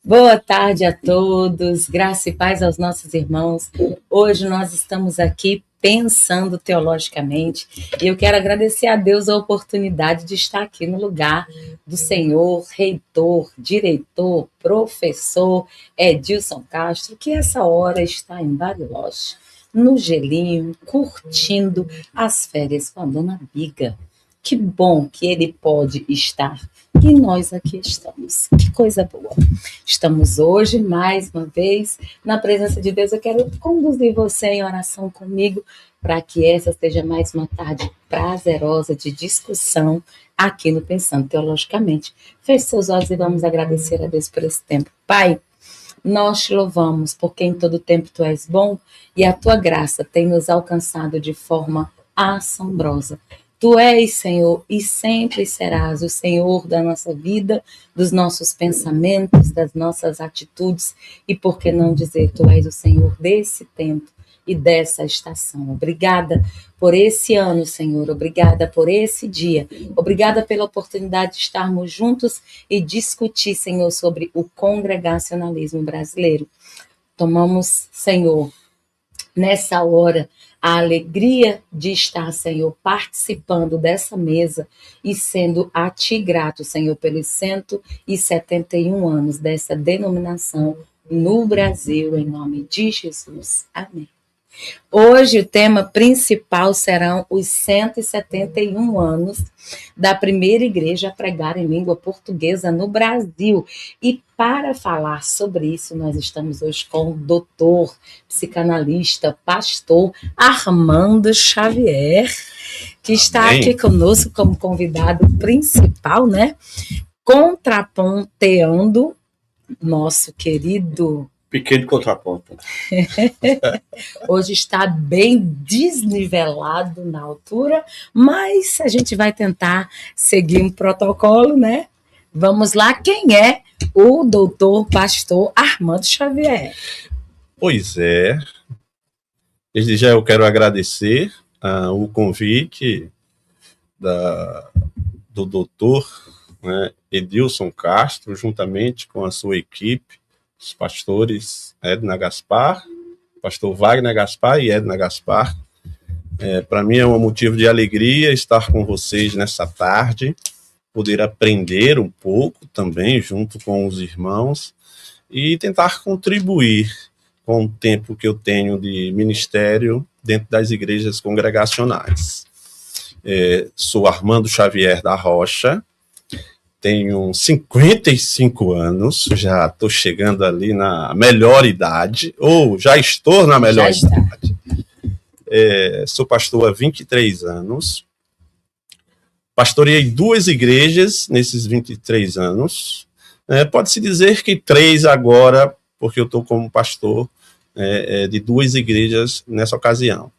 Boa tarde a todos, graça e paz aos nossos irmãos. Hoje nós estamos aqui pensando teologicamente e eu quero agradecer a Deus a oportunidade de estar aqui no lugar do Senhor, reitor, diretor, professor Edilson Castro, que essa hora está em Bariloche, no gelinho, curtindo as férias com a dona Biga. Que bom que ele pode estar e nós aqui estamos. Que coisa boa. Estamos hoje, mais uma vez, na presença de Deus. Eu quero conduzir você em oração comigo para que essa seja mais uma tarde prazerosa de discussão aqui no Pensando Teologicamente. Feche seus olhos e vamos agradecer a Deus por esse tempo. Pai, nós te louvamos porque em todo tempo tu és bom e a tua graça tem nos alcançado de forma assombrosa. Tu és, Senhor, e sempre serás o Senhor da nossa vida, dos nossos pensamentos, das nossas atitudes, e por que não dizer, Tu és o Senhor desse tempo e dessa estação. Obrigada por esse ano, Senhor, obrigada por esse dia, obrigada pela oportunidade de estarmos juntos e discutir, Senhor, sobre o congregacionalismo brasileiro. Tomamos, Senhor, nessa hora, a alegria de estar, Senhor, participando dessa mesa e sendo a Ti grato, Senhor, pelos 171 anos dessa denominação no Brasil, em nome de Jesus. Amém. Hoje o tema principal serão os 171 anos da primeira igreja a pregar em língua portuguesa no Brasil. E para falar sobre isso, nós estamos hoje com o doutor, psicanalista, pastor Armando Xavier, que está Amém. aqui conosco como convidado principal, né? Contraponteando nosso querido pequeno contraponto. Hoje está bem desnivelado na altura, mas a gente vai tentar seguir um protocolo, né? Vamos lá, quem é o doutor pastor Armando Xavier? Pois é, desde já eu quero agradecer o convite do doutor, né, Edilson Castro, juntamente com a sua equipe, os pastores Edna Gaspar, pastor Wagner Gaspar e Edna Gaspar. Para mim é um motivo de alegria estar com vocês nessa tarde, poder aprender um pouco também junto com os irmãos e tentar contribuir com o tempo que eu tenho de ministério dentro das igrejas congregacionais. Sou Armando Xavier da Rocha, tenho 55 anos, já estou chegando ali na melhor idade, ou já estou na melhor idade. Sou pastor há 23 anos, pastoreei 2 igrejas nesses 23 anos, pode-se dizer que 3 agora, porque eu estou como pastor de 2 igrejas nessa ocasião,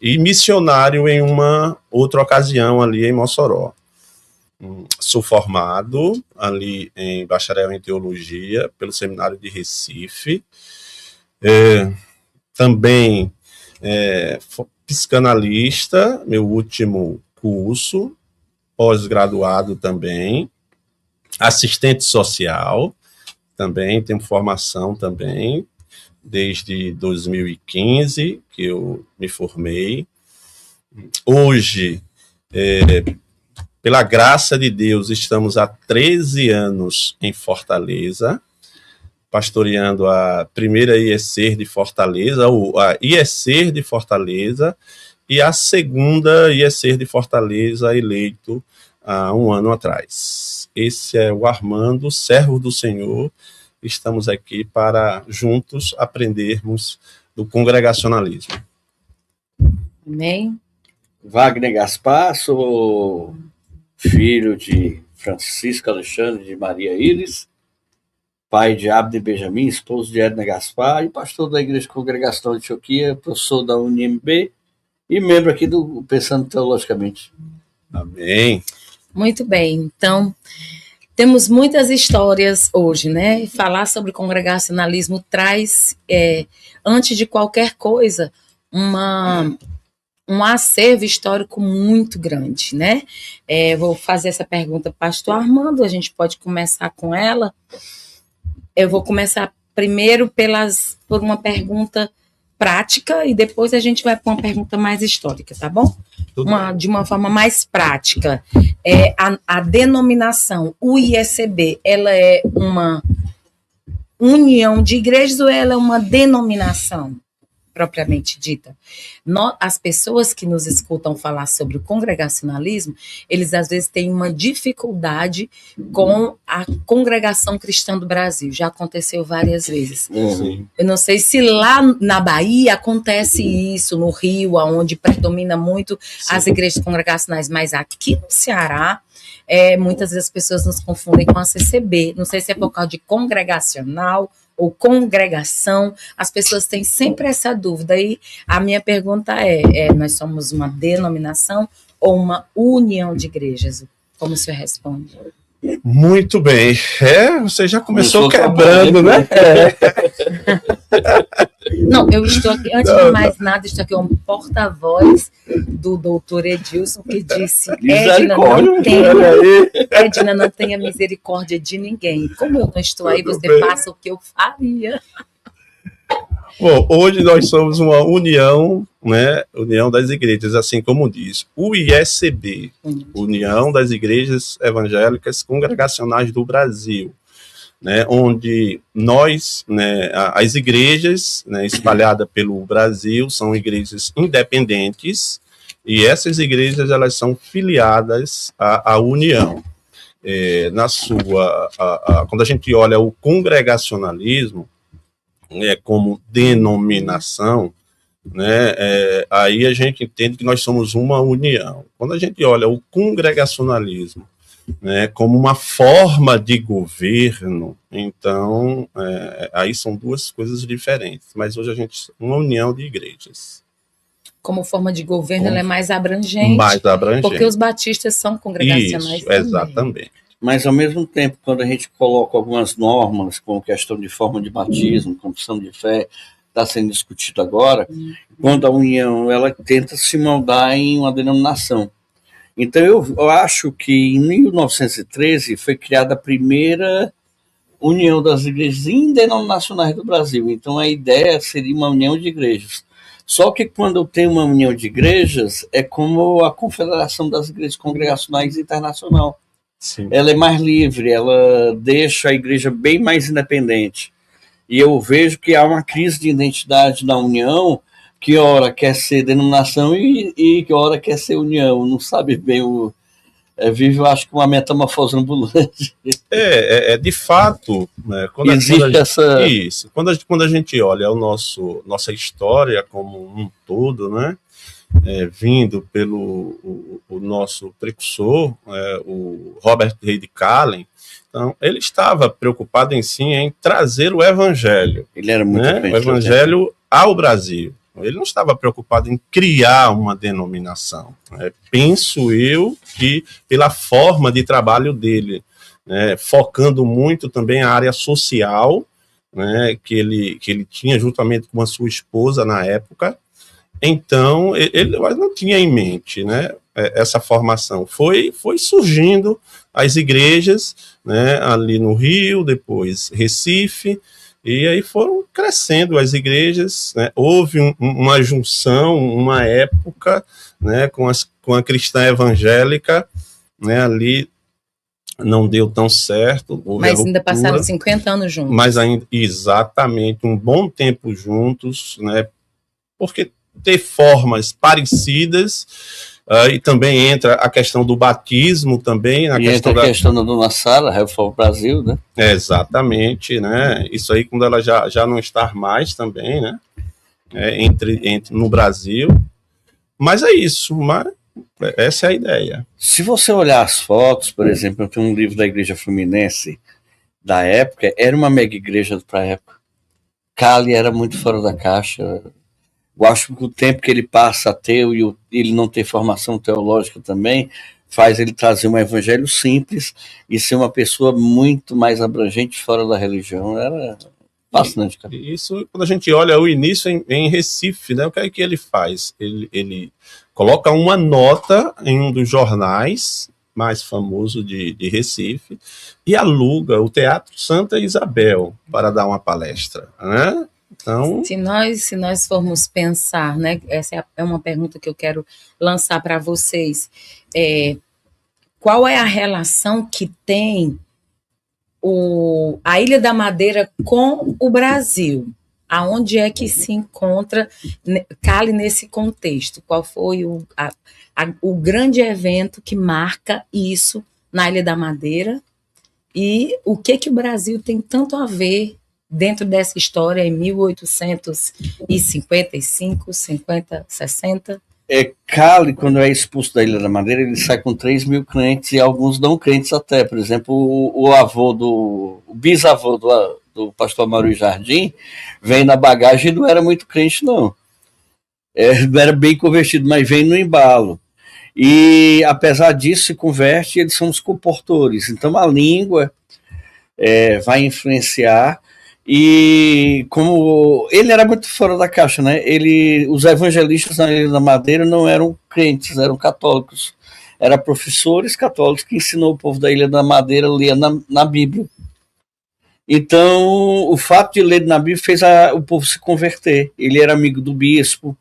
e missionário em uma outra ocasião ali em Mossoró. Sou formado ali em bacharel em teologia pelo Seminário de Recife, também psicanalista, meu último curso, pós-graduado também, assistente social, também tenho formação também, desde 2015 que eu me formei. Hoje, pela graça de Deus, estamos há 13 anos em Fortaleza, pastoreando a primeira IEC de Fortaleza, a IEC de Fortaleza, e a segunda IEC de Fortaleza, eleito há um ano atrás. Esse é o Armando, servo do Senhor. Estamos aqui para juntos aprendermos do congregacionalismo. Amém. Wagner Gaspar, sou filho de Francisco Alexandre de Maria Iris, pai de Abner Benjamin, esposo de Edna Gaspar e pastor da Igreja Congregacional de Antioquia, professor da UNIMB e membro aqui do Pensando Teologicamente. Amém. Muito bem, então temos muitas histórias hoje, né? Falar sobre congregacionalismo traz, antes de qualquer coisa, um acervo histórico muito grande, né? Vou fazer essa pergunta para o pastor Armando, a gente pode começar com ela. Eu vou começar primeiro por uma pergunta prática e depois a gente vai para uma pergunta mais histórica, tá bom? De uma forma mais prática. A denominação UISB, ela é uma união de igrejas ou ela é uma denominação propriamente dita? As pessoas que nos escutam falar sobre o congregacionalismo, eles às vezes têm uma dificuldade com a congregação cristã do Brasil. Já aconteceu várias vezes. Eu não sei se lá na Bahia acontece isso, no Rio, onde predomina muito as igrejas congregacionais, mas aqui no Ceará, muitas vezes as pessoas nos confundem com a CCB. Não sei se é por causa de congregacional ou congregação, as pessoas têm sempre essa dúvida. E a minha pergunta nós somos uma denominação ou uma união de igrejas? Como o senhor responde? Muito bem. Você já começou quebrando, né? Não, eu estou aqui, antes de mais nada, estou aqui um porta-voz do doutor Edilson, que disse, Edna, não tenha misericórdia de ninguém. Como eu não estou aí, você faça o que eu faria. Bom, hoje nós somos uma união, né? União das igrejas, assim como diz o ISB, União das Igrejas Evangélicas Congregacionais do Brasil, né? Onde nós, né, as igrejas, né, espalhadas pelo Brasil, são igrejas independentes e essas igrejas elas são filiadas à União. Quando a gente olha o congregacionalismo, como denominação, né, aí a gente entende que nós somos uma união. Quando a gente olha o congregacionalismo, né, como uma forma de governo, então aí são duas coisas diferentes, mas hoje a gente uma união de igrejas. Como forma de governo, ela é mais abrangente. Mais abrangente. Porque os batistas são congregacionais. Isso, exatamente. Mas, ao mesmo tempo, quando a gente coloca algumas normas, como questão de forma de batismo, confissão de fé, está sendo discutido agora, quando a união ela tenta se moldar em uma denominação. Então, eu acho que em 1913 foi criada a primeira união das igrejas indenominacionais do Brasil. Então, a ideia seria uma união de igrejas. Só que quando eu tenho uma união de igrejas, é como a Confederação das Igrejas Congregacionais Internacional. Sim. Ela é mais livre, ela deixa a igreja bem mais independente. E eu vejo que há uma crise de identidade na União, que ora quer ser denominação e que ora quer ser União. Não sabe bem vive, eu acho que uma metamorfose ambulante. De fato, né, quando a gente olha nossa história como um todo, né, vindo pelo o nosso precursor, o Robert Reid Callen, então ele estava preocupado em trazer o evangelho. Ele era muito o evangelho ao Brasil. Ele não estava preocupado em criar uma denominação. Penso eu que pela forma de trabalho dele, focando muito também a área social, que ele tinha juntamente com a sua esposa na época. Então, ele não tinha em mente, essa formação. Foi surgindo as igrejas, ali no Rio, depois Recife, e aí foram crescendo as igrejas, houve uma junção, uma época, com a cristã evangélica, ali não deu tão certo. Mas ainda passaram 50 anos juntos. Mas ainda, exatamente, um bom tempo juntos, porque ter formas parecidas, e também entra a questão do batismo também. A questão da Dona Sara, Reforma Brasil, né? Exatamente, isso aí quando ela já não está mais também, entre no Brasil. Mas é isso, essa é a ideia. Se você olhar as fotos, por exemplo, eu tenho um livro da Igreja Fluminense da época, era uma mega igreja para a época. Cali era muito fora da caixa. Eu acho que o tempo que ele passa ateu e ele não ter formação teológica também faz ele trazer um evangelho simples e ser uma pessoa muito mais abrangente fora da religião. Era fascinante, cara. Isso, quando a gente olha o início em Recife, o que é que ele faz? Ele coloca uma nota em um dos jornais, mais famoso de Recife, e aluga o Teatro Santa Isabel para dar uma palestra, né? Então, se nós formos pensar, né, essa é uma pergunta que eu quero lançar para vocês, qual é a relação que tem a Ilha da Madeira com o Brasil? Aonde é que se encontra Cali nesse contexto? Qual foi o grande evento que marca isso na Ilha da Madeira? E o que o Brasil tem tanto a ver dentro dessa história em 1855, 50, 60? Cali, quando é expulso da Ilha da Madeira, ele sai com 3 mil crentes e alguns não crentes até. Por exemplo, o bisavô do pastor Mauro Jardim vem na bagagem e não era muito crente, não. Não era bem convertido, mas vem no embalo. E, apesar disso, se converte, eles são os comportores. Então, a língua vai influenciar. E como ele era muito fora da caixa, né? Os evangelistas na Ilha da Madeira não eram crentes, eram católicos. Eram professores católicos que ensinou o povo da Ilha da Madeira a ler na Bíblia. Então, o fato de ler na Bíblia fez o povo se converter. Ele era amigo do bispo.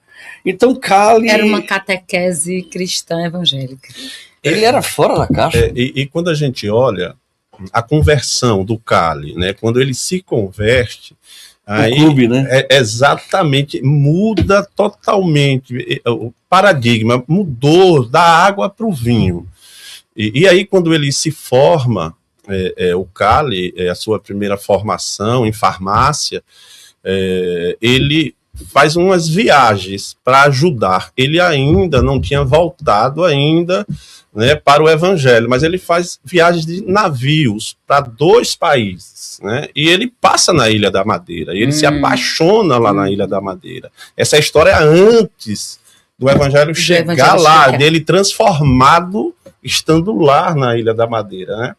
Então, Cali... Era uma catequese cristã evangélica. Ele era fora da caixa. E quando a gente olha a conversão do Cali, né? Quando ele se converte, aí o clube, né? Exatamente, muda totalmente o paradigma, mudou da água para o vinho. E aí quando ele se forma, o Cali, a sua primeira formação em farmácia, ele faz umas viagens para ajudar. Ele ainda não tinha voltado ainda, né, para o evangelho, mas ele faz viagens de navios para 2 países, né, e ele passa na Ilha da Madeira, e ele se apaixona lá na Ilha da Madeira. Essa história é antes do evangelho chegar lá, dele transformado estando lá na Ilha da Madeira, né.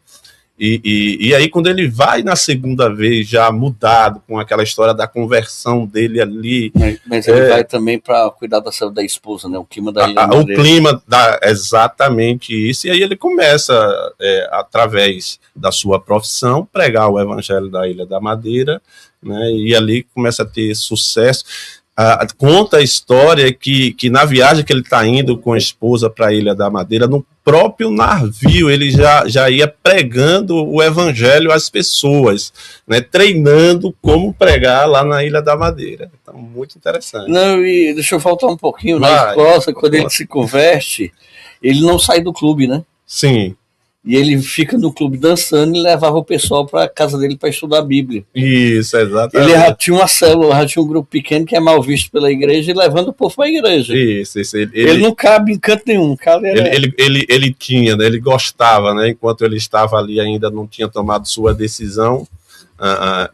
E aí, quando ele vai na segunda vez, já mudado, com aquela história da conversão dele ali... Mas ele vai também para cuidar da saúde da esposa, né? O clima da ilha. O clima dá exatamente isso. E aí ele começa, através da sua profissão, pregar o evangelho da Ilha da Madeira, né? E ali começa a ter sucesso. Conta a história que na viagem que ele está indo com a esposa para a Ilha da Madeira, no próprio navio, ele já ia pregando o evangelho às pessoas, né, treinando como pregar lá na Ilha da Madeira. Então, muito interessante. Não, e deixa eu voltar um pouquinho. Na escola, quando ele se converte, ele não sai do clube, né? Sim. E ele fica no clube dançando e levava o pessoal para casa dele para estudar a Bíblia. Isso, exatamente. Ele já tinha uma célula, já tinha um grupo pequeno que é mal visto pela igreja e levando o povo para a igreja. Isso. Ele não cabe em canto nenhum. Ele tinha, né, ele gostava, né, enquanto ele estava ali, ainda não tinha tomado sua decisão.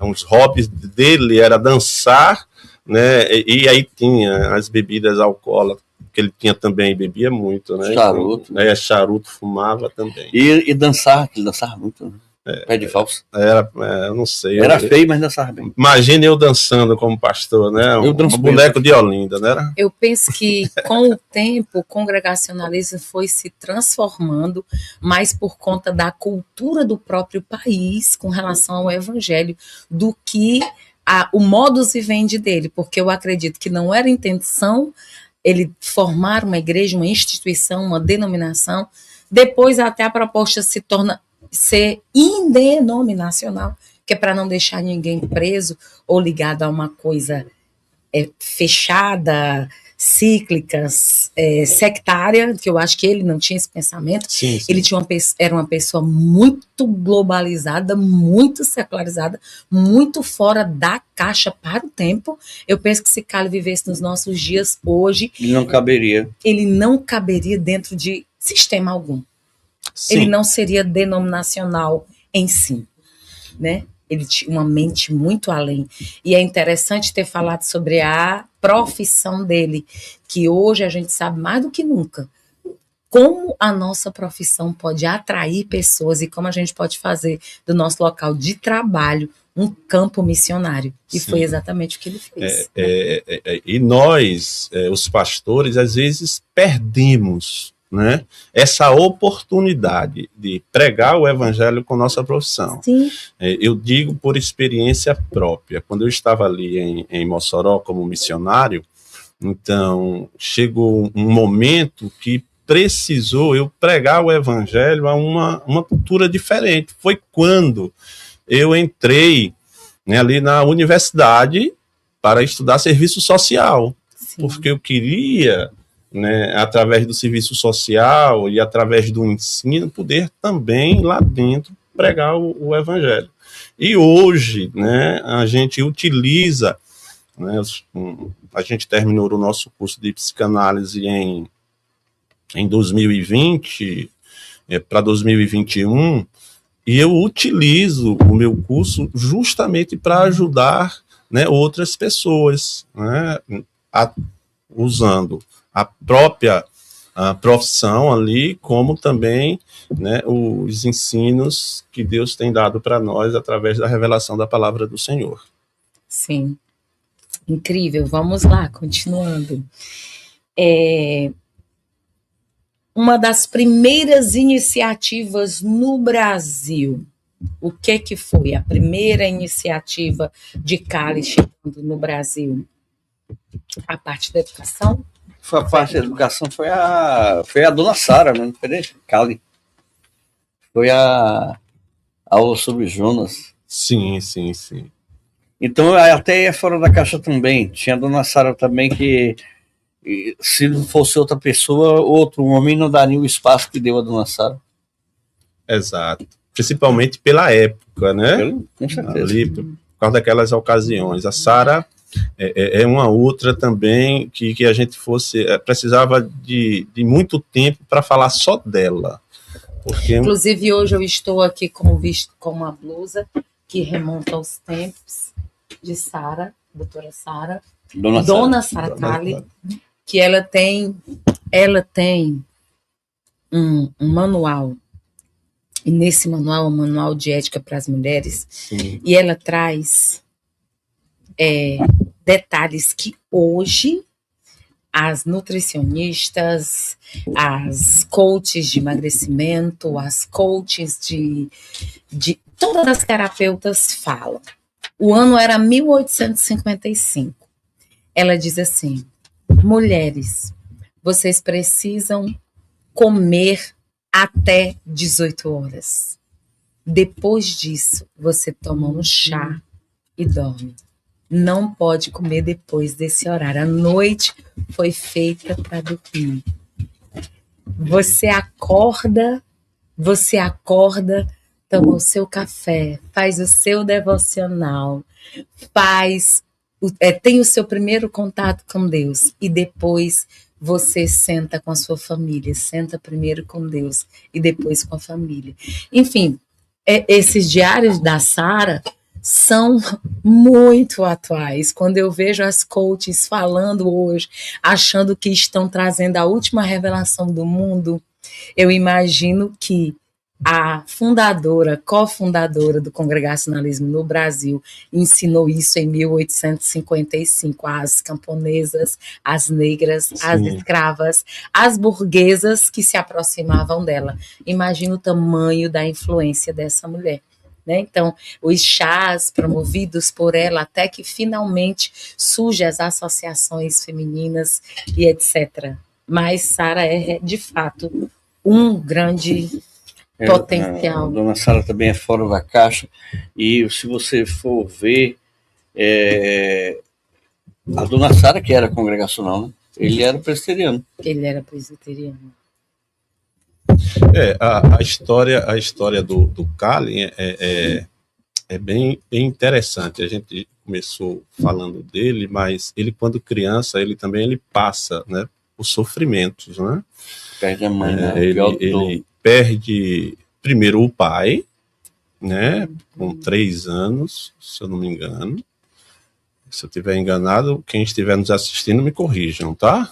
Uns hobbies dele era dançar, né, e aí tinha as bebidas alcoólicas, que ele tinha também, bebia muito, né? Charuto. Então, charuto, fumava também. E dançava, que ele dançava muito, né? Pé de falso. Eu não sei. Era feio, mas dançava bem. Imagina eu dançando como pastor, né? Um boneco de Olinda, né? Eu penso que com o tempo o congregacionalismo foi se transformando, mais por conta da cultura do próprio país com relação ao evangelho, do que o modus vivendi dele, porque eu acredito que não era intenção ele formar uma igreja, uma instituição, uma denominação, depois até a proposta se torna ser indenominacional, que é para não deixar ninguém preso ou ligado a uma coisa fechada, cíclica, sectária, que eu acho que ele não tinha esse pensamento. Sim. Ele era uma pessoa muito globalizada, muito secularizada, muito fora da caixa para o tempo. Eu penso que se Cali vivesse nos nossos dias hoje, ele não caberia dentro de sistema algum. Sim. Ele não seria denominacional em si, né? Ele tinha uma mente muito além. E é interessante ter falado sobre a profissão dele, que hoje a gente sabe mais do que nunca como a nossa profissão pode atrair pessoas e como a gente pode fazer do nosso local de trabalho um campo missionário. E Sim. Foi exatamente o que ele fez. E nós, os pastores, às vezes perdemos, né, essa oportunidade de pregar o evangelho com nossa profissão. Sim. Eu digo por experiência própria. Quando eu estava ali em Mossoró como missionário, então chegou um momento que precisou eu pregar o evangelho a uma cultura diferente. Foi quando eu entrei, né, ali na universidade para estudar serviço social. Sim. Porque eu queria, né, através do serviço social e através do ensino, poder também lá dentro pregar o evangelho. E hoje, né, a gente utiliza, né, a gente terminou o nosso curso de psicanálise em 2020 para 2021, e eu utilizo o meu curso justamente para ajudar, né, outras pessoas, né, usando a própria profissão ali, como também, né, os ensinos que Deus tem dado para nós através da revelação da palavra do Senhor. Sim, incrível. Vamos lá, continuando. Uma das primeiras iniciativas no Brasil, o que foi a primeira iniciativa de Cali chegando no Brasil? A parte da educação? Foi a parte da educação, foi a dona Sara, né? Cali. Foi a aula sobre Jonas. Sim. Então, até fora da caixa também. Tinha a dona Sara também, que se não fosse outra pessoa, outro homem não daria o espaço que deu a dona Sara. Exato. Principalmente pela época, né? Com certeza. Ali, por causa daquelas ocasiões. A Sara é uma outra também que a gente precisava de muito tempo para falar só dela. Porque... Inclusive, hoje eu estou aqui com uma blusa que remonta aos tempos de Sara, doutora Sara, Dona Sara Cali, que ela tem um manual, e nesse manual, um manual de ética para as mulheres. Sim. E ela traz detalhes que hoje as nutricionistas, as coaches de emagrecimento, as coaches de todas as terapeutas falam. O ano era 1855. Ela diz assim: mulheres, vocês precisam comer até 18 horas. Depois disso, você toma um chá e dorme. Não pode comer depois desse horário. A noite foi feita para dormir. Você acorda, toma o seu café, faz o seu devocional, tem o seu primeiro contato com Deus e depois você senta com a sua família. Senta primeiro com Deus e depois com a família. Enfim, esses diários da Sara são muito atuais. Quando eu vejo as coaches falando hoje, achando que estão trazendo a última revelação do mundo, eu imagino que a cofundadora do congregacionalismo no Brasil ensinou isso em 1855 às camponesas, às negras, sim, às escravas, às burguesas que se aproximavam dela. Imagina o tamanho da influência dessa mulher. Né? Então, os chás promovidos por ela, até que finalmente surgem as associações femininas e etc. Mas Sara é, de fato, um grande potencial. A dona Sara também é fora da caixa, e se você for ver, a dona Sara, que era congregacional, né? Ele era presbiteriano. A história do Cali é bem interessante. A gente começou falando dele, mas ele, quando criança, ele passa, né, os sofrimentos, né? Perde a mãe, né? Ele perde primeiro o pai, né, com 3 anos, se eu não me engano. Se eu estiver enganado, quem estiver nos assistindo, me corrijam, tá?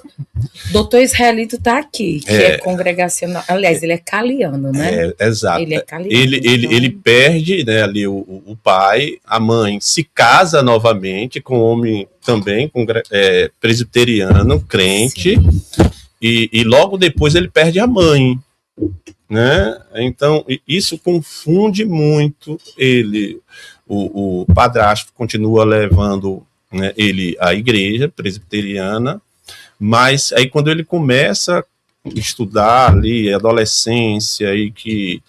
Doutor Israelito está aqui, que é congregacional. Aliás, ele é caliano, né? Exato. Ele é caliano. Ele perde, né, ali o pai, a mãe se casa novamente com um homem também presbiteriano, crente. Sim. e logo depois ele perde a mãe, né? Então, isso confunde muito ele. O padrasto continua levando, né, ele à igreja presbiteriana, mas aí quando ele começa a estudar ali, adolescência, e que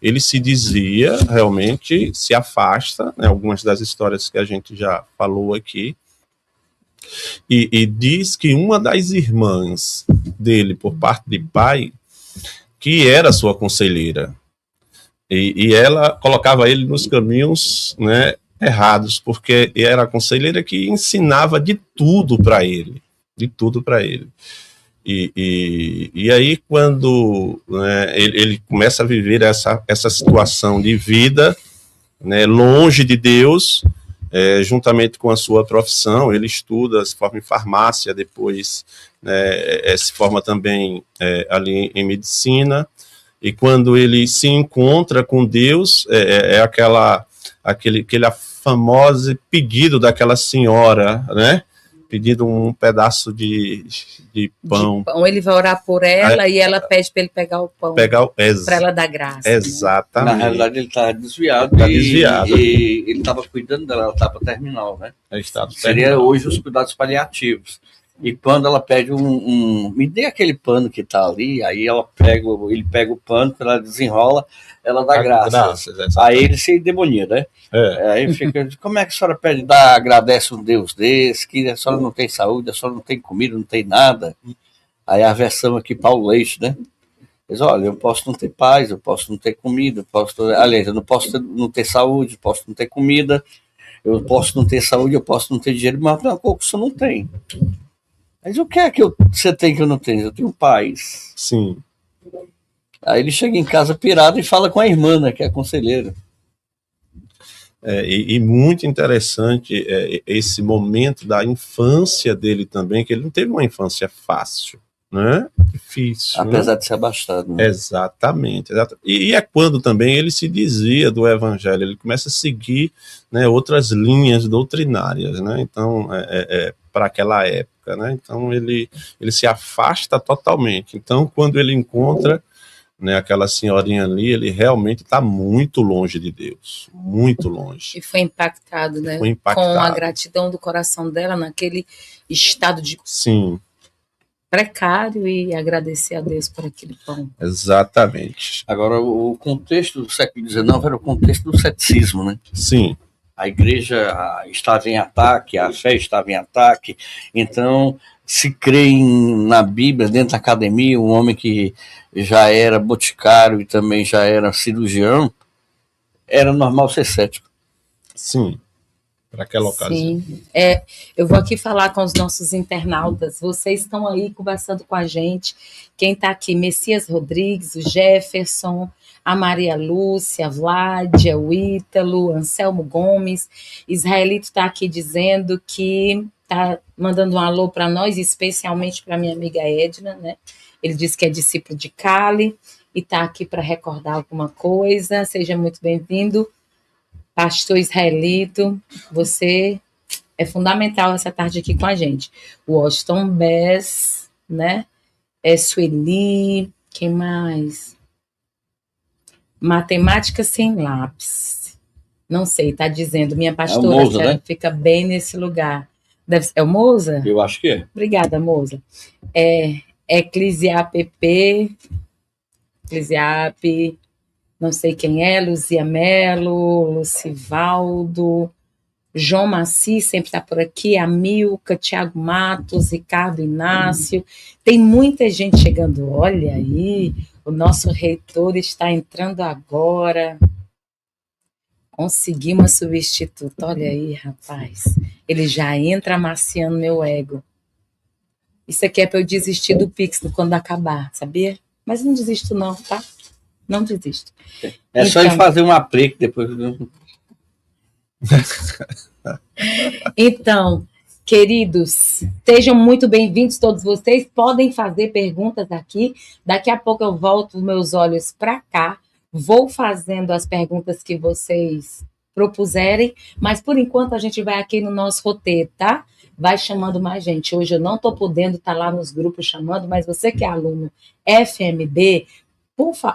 ele se desvia, realmente se afasta, né, algumas das histórias que a gente já falou aqui, e diz que uma das irmãs dele, por parte de pai, que era sua conselheira, e ela colocava ele nos caminhos, né, errados, porque era a conselheira que ensinava de tudo para ele, de tudo para ele. E aí, quando, né, ele começa a viver essa situação de vida, né, longe de Deus, juntamente com a sua profissão, ele estuda, se forma em farmácia, depois, né, se forma também ali em medicina. E quando ele se encontra com Deus, aquele famoso pedido daquela senhora, né? Pedindo um pedaço de pão. Ele vai orar por ela e ela pede para ele pegar o pão. Para ela dar graça. Exatamente. Né? Na realidade, ele está desviado. E ele estava cuidando dela, ela estava terminal, né? Seria hoje os cuidados paliativos. E quando ela pede me dê aquele pano que tá ali, aí ele pega o pano, quando ela desenrola, ela dá graça. Aí ele se demonia, né? Aí fica, como é que a senhora agradece um Deus desse, que a senhora não tem saúde, a senhora não tem comida, não tem nada. Aí a versão aqui, Paulo Leite, né? Diz, olha, eu posso não ter paz, eu posso não ter comida, eu não posso não ter saúde, eu posso não ter comida, eu posso não ter saúde, eu posso não ter dinheiro, mas uma coisa que você não tem. Mas o que é que você tem que eu não tenho? Eu tenho paz. Sim. Aí ele chega em casa pirado e fala com a irmã, né, que é a conselheira. E muito interessante esse momento da infância dele também, que ele não teve uma infância fácil, né? Difícil. Apesar de ser abastado. Né? Exatamente. E é quando também ele se desvia do evangelho, ele começa a seguir, né, outras linhas doutrinárias, né? Então, para aquela época, né? Então ele se afasta totalmente. Então, quando ele encontra, né, aquela senhorinha ali, ele realmente está muito longe de Deus, muito longe. E foi impactado, né? Com a gratidão do coração dela naquele estado de precário, e agradecer a Deus por aquele pão. Exatamente. Agora, o contexto do século XIX era o contexto do ceticismo, né? Sim. A igreja estava em ataque, a fé estava em ataque, então se crê na Bíblia, dentro da academia, um homem que já era boticário e também já era cirurgião, era normal ser cético. Sim, para aquela ocasião. Sim, eu vou aqui falar com os nossos internautas, vocês estão aí conversando com a gente, quem está aqui, Messias Rodrigues, o Jefferson, a Maria Lúcia, a Vládia, o Ítalo, Anselmo Gomes. Israelito está aqui dizendo que está mandando um alô para nós, especialmente para minha amiga Edna, né? Ele disse que é discípulo de Cali e está aqui para recordar alguma coisa. Seja muito bem-vindo, pastor Israelito. Você é fundamental essa tarde aqui com a gente. O Washington Bess, né? Sueli, quem mais? Matemática sem lápis. Não sei, tá dizendo, minha pastora, é o Moza, né? Fica bem nesse lugar. É o Moza? Eu acho que é. Obrigada, Moza. Eclesiape, não sei quem é, Luzia Melo, Lucivaldo, João Maci sempre está por aqui, a Milka, Tiago Matos, Ricardo Inácio, tem muita gente chegando. Olha aí, o nosso reitor está entrando agora. Consegui uma substituta, olha aí, rapaz. Ele já entra amaciando meu ego. Isso aqui é para eu desistir do Pix quando acabar, sabia? Mas não desisto não, tá? Não desisto. É só ele fazer um aplique depois. Então, queridos, sejam muito bem-vindos todos vocês, podem fazer perguntas aqui, daqui a pouco eu volto meus olhos para cá, vou fazendo as perguntas que vocês propuserem, mas por enquanto a gente vai aqui no nosso roteiro, tá? vai chamando mais gente. Hoje eu não estou podendo estar lá nos grupos chamando, mas você que é aluno FMB,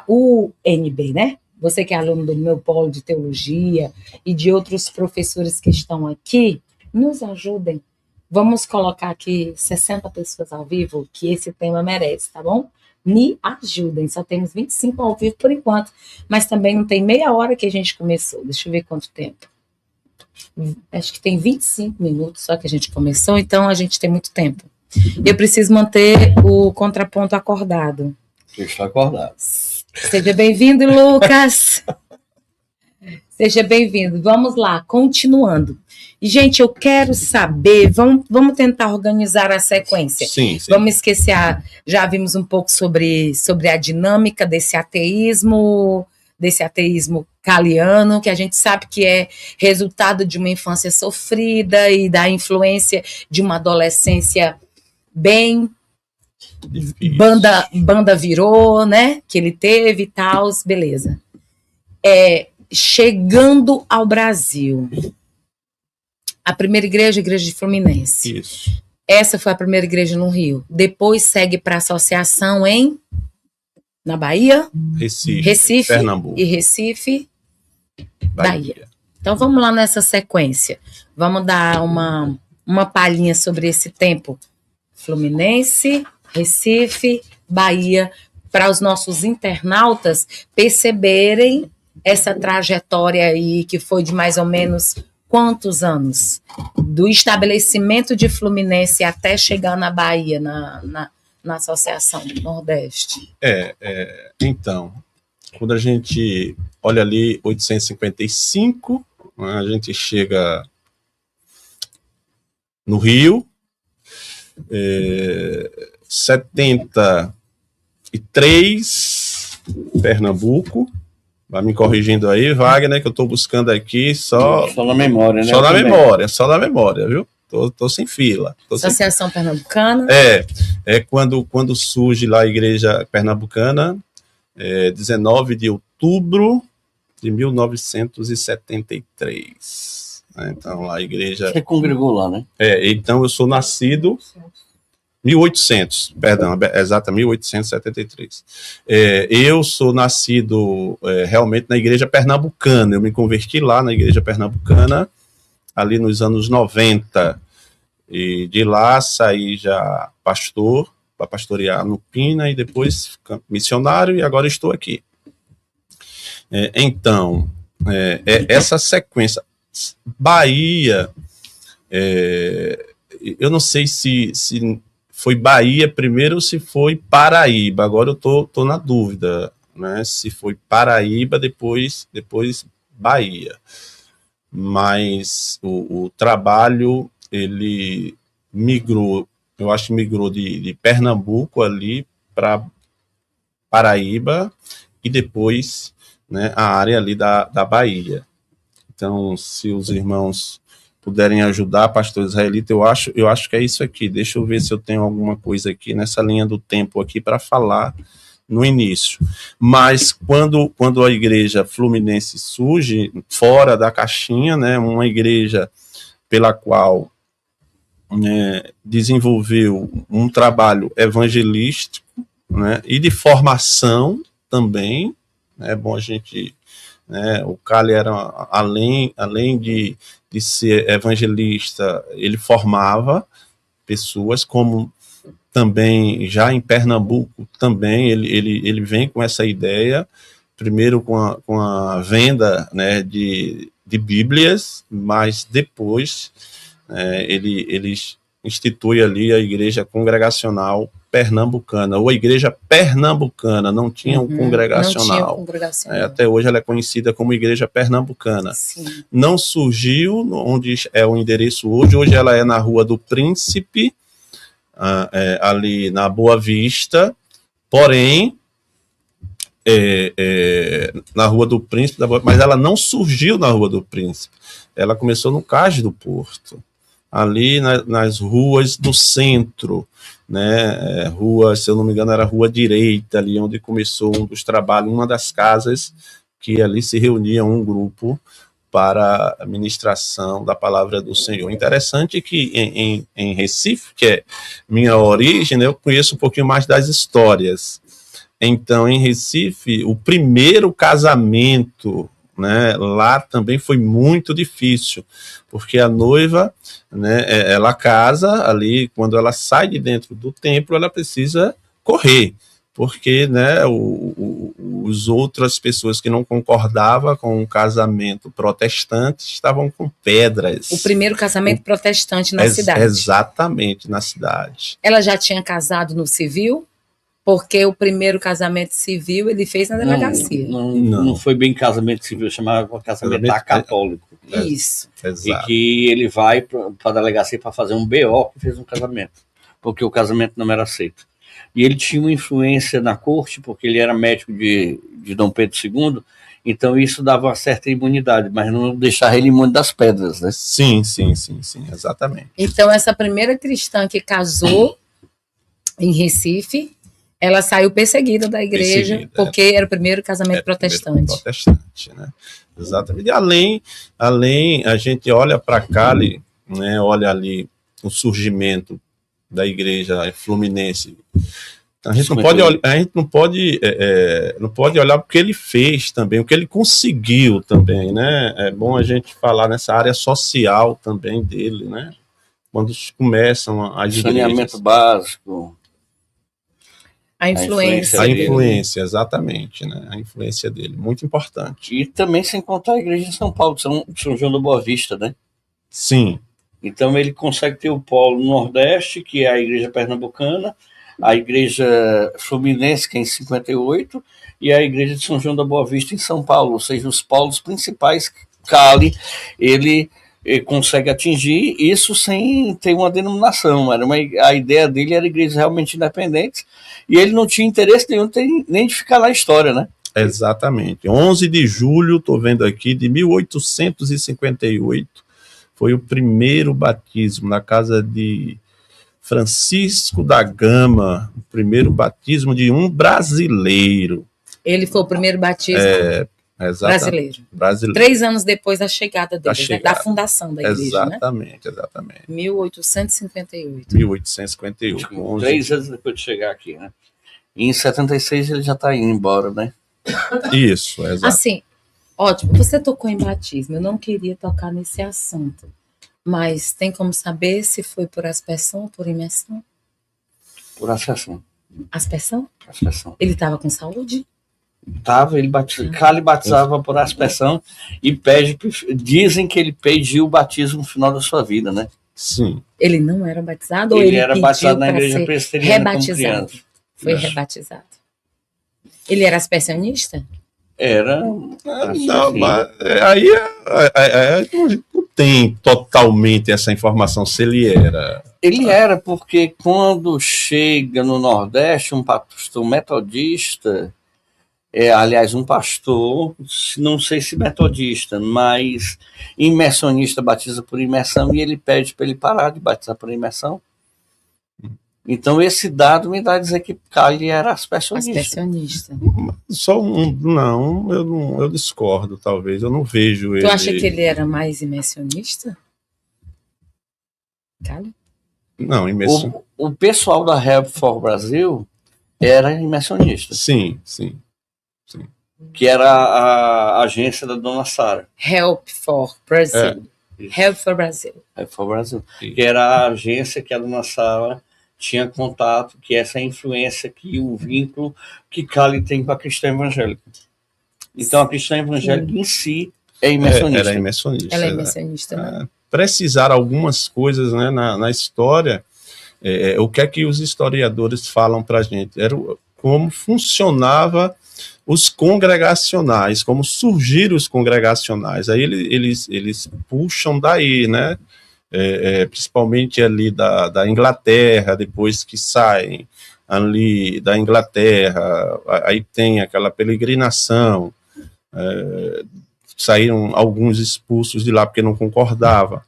UNB, né? Você que é aluno do meu polo de teologia e de outros professores que estão aqui, nos ajudem. Vamos colocar aqui 60 pessoas ao vivo, que esse tema merece, tá bom? Me ajudem. Só temos 25 ao vivo por enquanto, mas também não tem meia hora que a gente começou. Deixa eu ver quanto tempo. Acho que tem 25 minutos só que a gente começou, então a gente tem muito tempo. Eu preciso manter o contraponto acordado. Está acordado. Seja bem-vindo, Lucas. Seja bem-vindo. Vamos lá, continuando. E, gente, eu quero saber, vamos tentar organizar a sequência. Sim. Vamos esquecer, já vimos um pouco sobre a dinâmica desse ateísmo caliano, que a gente sabe que é resultado de uma infância sofrida e da influência de uma adolescência bem banda virou, né? Que ele teve e tal, beleza. Chegando ao Brasil, a primeira igreja, a igreja de Fluminense. Isso. Essa foi a primeira igreja no Rio. Depois segue para a associação na Bahia, Recife, Pernambuco e Recife, Bahia. Então vamos lá nessa sequência. Vamos dar uma palhinha sobre esse tempo. Fluminense, Recife, Bahia, para os nossos internautas perceberem essa trajetória aí que foi de mais ou menos quantos anos? Do estabelecimento de Fluminense até chegar na Bahia, na Associação do Nordeste. Então, quando a gente olha ali 855, a gente chega no Rio, 73, Pernambuco. Vai me corrigindo aí, Wagner, que eu estou buscando aqui só na memória, né? Só na memória, viu? Tô sem fila. Associação Pernambucana. Quando surge lá a Igreja Pernambucana, 19 de outubro de 1973. Então, lá a igreja... Você congregou lá, né? Então eu sou nascido... 1800, perdão, exata, 1873. Eu sou nascido realmente na Igreja Pernambucana. Eu me converti lá na Igreja Pernambucana, ali nos anos 90. E de lá saí já pastor, para pastorear no Pina, e depois missionário, e agora estou aqui. Então, essa sequência... Bahia, eu não sei se foi Bahia primeiro ou se foi Paraíba. Agora eu tô na dúvida, né? Se foi Paraíba, depois Bahia. Mas o trabalho, ele migrou, eu acho que migrou de Pernambuco ali para Paraíba e depois, né, a área ali da Bahia. Então, se os irmãos puderem ajudar, pastor israelita, eu acho que é isso aqui. Deixa eu ver se eu tenho alguma coisa aqui nessa linha do tempo aqui para falar no início. Mas quando a igreja fluminense surge, fora da caixinha, né, uma igreja pela qual desenvolveu um trabalho evangelístico, né, e de formação também. É bom a gente... o Cali era, além de ser evangelista, ele formava pessoas, como também já em Pernambuco também ele vem com essa ideia, primeiro com a venda, né, de Bíblias, mas depois ele institui ali a igreja congregacional pernambucana, ou a igreja pernambucana, não tinha um congregacional. Não tinha congregacional. Até hoje ela é conhecida como igreja pernambucana. Sim. Não surgiu onde é o endereço hoje ela é na Rua do Príncipe, ali na Boa Vista, porém, na Rua do Príncipe, mas ela não surgiu na Rua do Príncipe, ela começou no Cais do Porto, ali nas ruas do centro, né, rua, se eu não me engano, era a Rua Direita, ali onde começou um dos trabalhos, uma das casas que ali se reunia um grupo para a ministração da palavra do Senhor. Interessante que em Recife, que é minha origem, né, eu conheço um pouquinho mais das histórias. Então, em Recife, o primeiro casamento, né, lá também foi muito difícil, porque a noiva, né, ela casa ali, quando ela sai de dentro do templo, ela precisa correr, porque, né, os outras pessoas que não concordavam com o casamento protestante estavam com pedras. O primeiro casamento protestante na cidade. Exatamente, na cidade. Ela já tinha casado no civil? Porque o primeiro casamento civil ele fez na delegacia. Não foi bem casamento civil, chamava casamento católico. Isso. E que ele vai para a delegacia para fazer um BO que fez um casamento, porque o casamento não era aceito. E ele tinha uma influência na corte, porque ele era médico de Dom Pedro II, então isso dava uma certa imunidade, mas não deixava ele imune das pedras, né? Sim, exatamente. Então essa primeira cristã que casou em Recife, ela saiu perseguida da igreja, porque era o primeiro casamento protestante. Protestante, né? Exatamente. E além a gente olha para Cali, né, olha ali o surgimento da igreja fluminense. A gente não pode olhar o que ele fez também, o que ele conseguiu também, né? É bom a gente falar nessa área social também dele, né? Quando começam as saneamento básico. A influência, exatamente, né? A influência dele, muito importante. E também sem contar a igreja de São Paulo, São João da Boa Vista, né? Sim. Então ele consegue ter o polo nordeste, que é a igreja pernambucana, a igreja fluminense, que é em 58, e a igreja de São João da Boa Vista em São Paulo, ou seja, os polos principais que Cali, ele consegue atingir isso sem ter uma denominação. A ideia dele era igrejas realmente independentes, e ele não tinha interesse nenhum nem de ficar na história, né? Exatamente. 11 de julho, estou vendo aqui, de 1858, foi o primeiro batismo na casa de Francisco da Gama, o primeiro batismo de um brasileiro. Ele foi o primeiro batismo brasileiro. 3 anos depois da chegada dele, da fundação da igreja, exatamente. 1858. 1858. 3 anos depois de chegar aqui, né? E em 76 ele já está indo embora, né? Isso, exato. Assim, ótimo, você tocou em batismo, eu não queria tocar nesse assunto, mas tem como saber se foi por aspersão ou por imersão? Por aspersão. Aspersão? Aspersão. Ele estava com saúde? Tava, Cali batizava por aspersão e dizem que ele pediu o batismo no final da sua vida, né? Sim. Ele não era batizado ou ele era batizado na igreja presbiteriana como criança? Foi rebatizado. Ele era aspersionista? Era. Não, mas aí não tem totalmente essa informação se ele era. Ele era, porque quando chega no Nordeste um pastor metodista, aliás, um pastor, não sei se metodista, mas imersionista batiza por imersão, e ele pede para ele parar de batizar por imersão. Então esse dado me dá a dizer que Cali era aspersionista. Eu discordo, talvez, eu não vejo ele. Tu acha que ele era mais imersionista? Cali? Não, imersionista. O pessoal da Help for Brasil era imersionista. Sim. Que era a agência da dona Sara. Help for Brasil. Help for Brasil. Help for Brasil. Que era a agência que a dona Sara tinha contato, que essa influência, que o vínculo que Cali tem com a cristã evangélica. Então a cristã evangélica em si é imersionista. Ela é imersionista. Ela é imersionista, né? Precisar algumas coisas, né, na história, o que é que os historiadores falam para a gente? Era como funcionava os congregacionais, como surgiram os congregacionais. Aí eles puxam daí, né? Principalmente ali da Inglaterra, depois que saem ali da Inglaterra, aí tem aquela peregrinação, saíram alguns expulsos de lá porque não concordava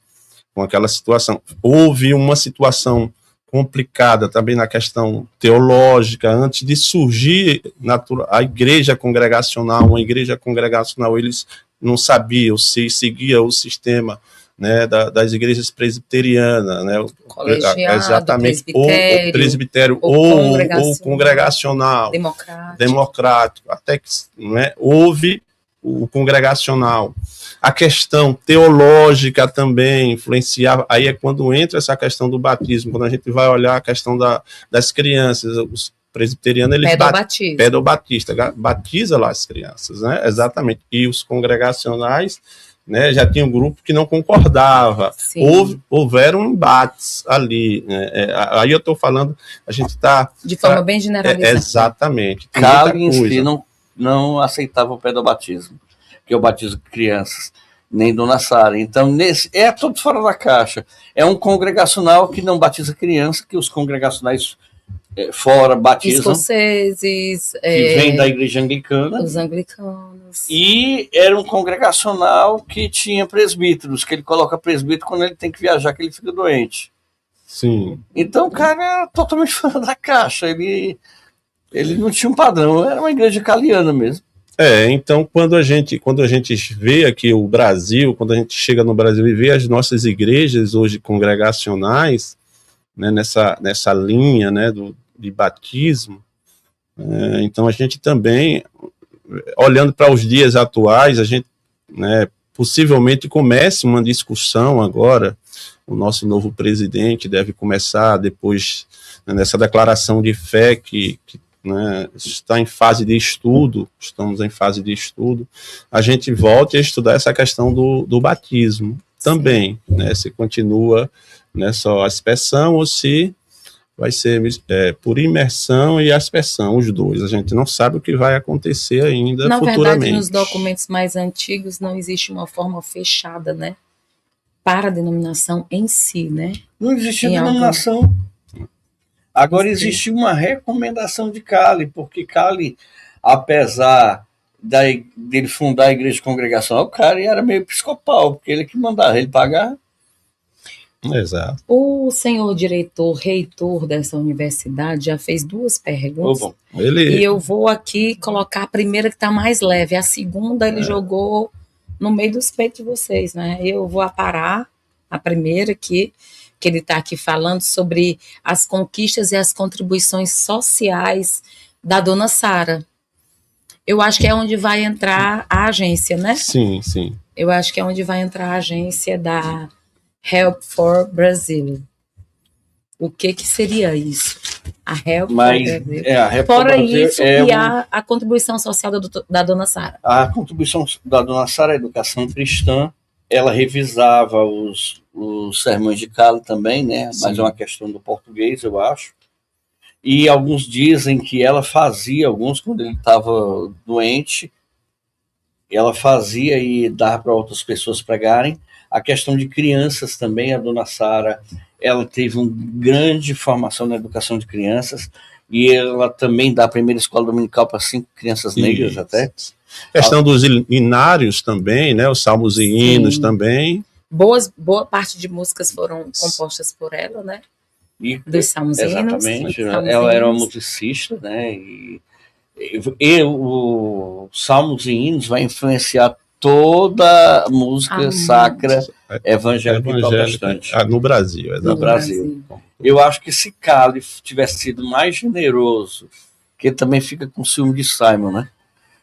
com aquela situação. Houve uma situação complicada também na questão teológica, antes de surgir a igreja congregacional. Uma igreja congregacional, eles não sabiam se seguia o sistema, né, das igrejas presbiterianas, né, colegiado, exatamente, ou presbitério ou congregacional, democrático, até que, né, houve o congregacional. A questão teológica também influenciava, aí é quando entra essa questão do batismo, quando a gente vai olhar a questão das crianças, os presbiterianos, eles pedobatista, batiza lá as crianças, né, exatamente, e os congregacionais, né, já tinha um grupo que não concordava. Houveram embates ali. Né, aí eu estou falando, a gente está... De forma bem generalizada. Exatamente. Cali em si não aceitava o pedobatismo, que eu batizo crianças, nem Dona Sara. Então, é tudo fora da caixa. É um congregacional que não batiza criança, que os congregacionais fora batizam. Escoceses. Que vem da igreja anglicana. Os anglicanos. E era um congregacional que tinha presbíteros, que ele coloca presbítero quando ele tem que viajar, que ele fica doente. Sim. Então o cara era totalmente fora da caixa, ele não tinha um padrão, era uma igreja caliana mesmo. Então quando a gente vê aqui o Brasil, quando a gente chega no Brasil e vê as nossas igrejas hoje congregacionais, né, nessa linha, né, de batismo, então a gente também, olhando para os dias atuais, a gente, né, possivelmente comece uma discussão agora. O nosso novo presidente deve começar depois, né, nessa declaração de fé que né, está em fase de estudo, estamos em fase de estudo, a gente volte a estudar essa questão do batismo também, né, se continua, né, só a aspersão ou se vai ser por imersão e aspersão, os dois. A gente não sabe o que vai acontecer ainda futuramente. Na verdade, nos documentos mais antigos não existe uma forma fechada, né, para a denominação em si, né? Não existia denominação. Agora existe uma recomendação de Cali, porque Cali, apesar dele fundar a igreja congregacional, o cara era meio episcopal, porque ele que mandava, ele pagava. Exato. O senhor diretor, reitor dessa universidade já fez 2 perguntas. E eu vou aqui colocar a primeira que está mais leve. A segunda ele jogou no meio dos peitos de vocês, né? Eu vou aparar a primeira aqui, que ele está aqui falando sobre as conquistas e as contribuições sociais da Dona Sara. Eu acho que é onde vai entrar a agência, né? Sim, sim. Eu acho que é onde vai entrar a agência da Help for Brazil. O que seria isso? A Help for Brazil. Fora isso, e a contribuição social da Dona Sara. A contribuição da Dona Sara, a educação cristã, ela revisava os sermões de Cali também, né? Sim. Mas é uma questão do português, eu acho. E alguns dizem que ela fazia, alguns quando ele estava doente, ela fazia e dava para outras pessoas pregarem. A questão de crianças também, a Dona Sara, ela teve uma grande formação na educação de crianças e ela também dá a primeira escola dominical para 5 crianças negras até. Questão dos hinários também, né? Os salmos e hinos também. Boa parte de músicas foram compostas por ela, né? Dos salmos e hinos. Exatamente. Ela era uma musicista, né? E o salmos e hinos vai influenciar toda a música sacra evangélica e protestante. No Brasil, exatamente. No Brasil. Eu acho que se Cali tivesse sido mais generoso, que também fica com ciúme de Simon, né?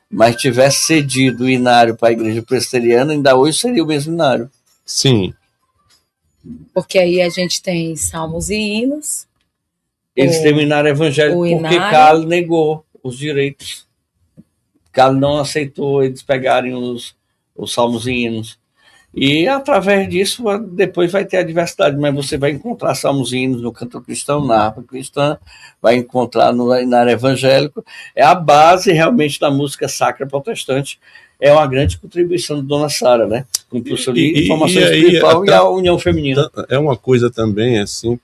Mas tivesse cedido o inário para a igreja presbiteriana, ainda hoje seria o mesmo inário. Sim. Porque aí a gente tem salmos e hinos. Eles têm o inário evangélico porque Cali negou os direitos. Cali não aceitou eles pegarem os salmos e hinos. E através disso depois vai ter a diversidade, mas você vai encontrar salmos e hinos no canto cristão, na harpa cristã, vai encontrar no inário evangélico. É a base realmente da música sacra protestante. É uma grande contribuição de Dona Sara, né? Com impulso de formação espiritual e a união feminina. É uma coisa também assim,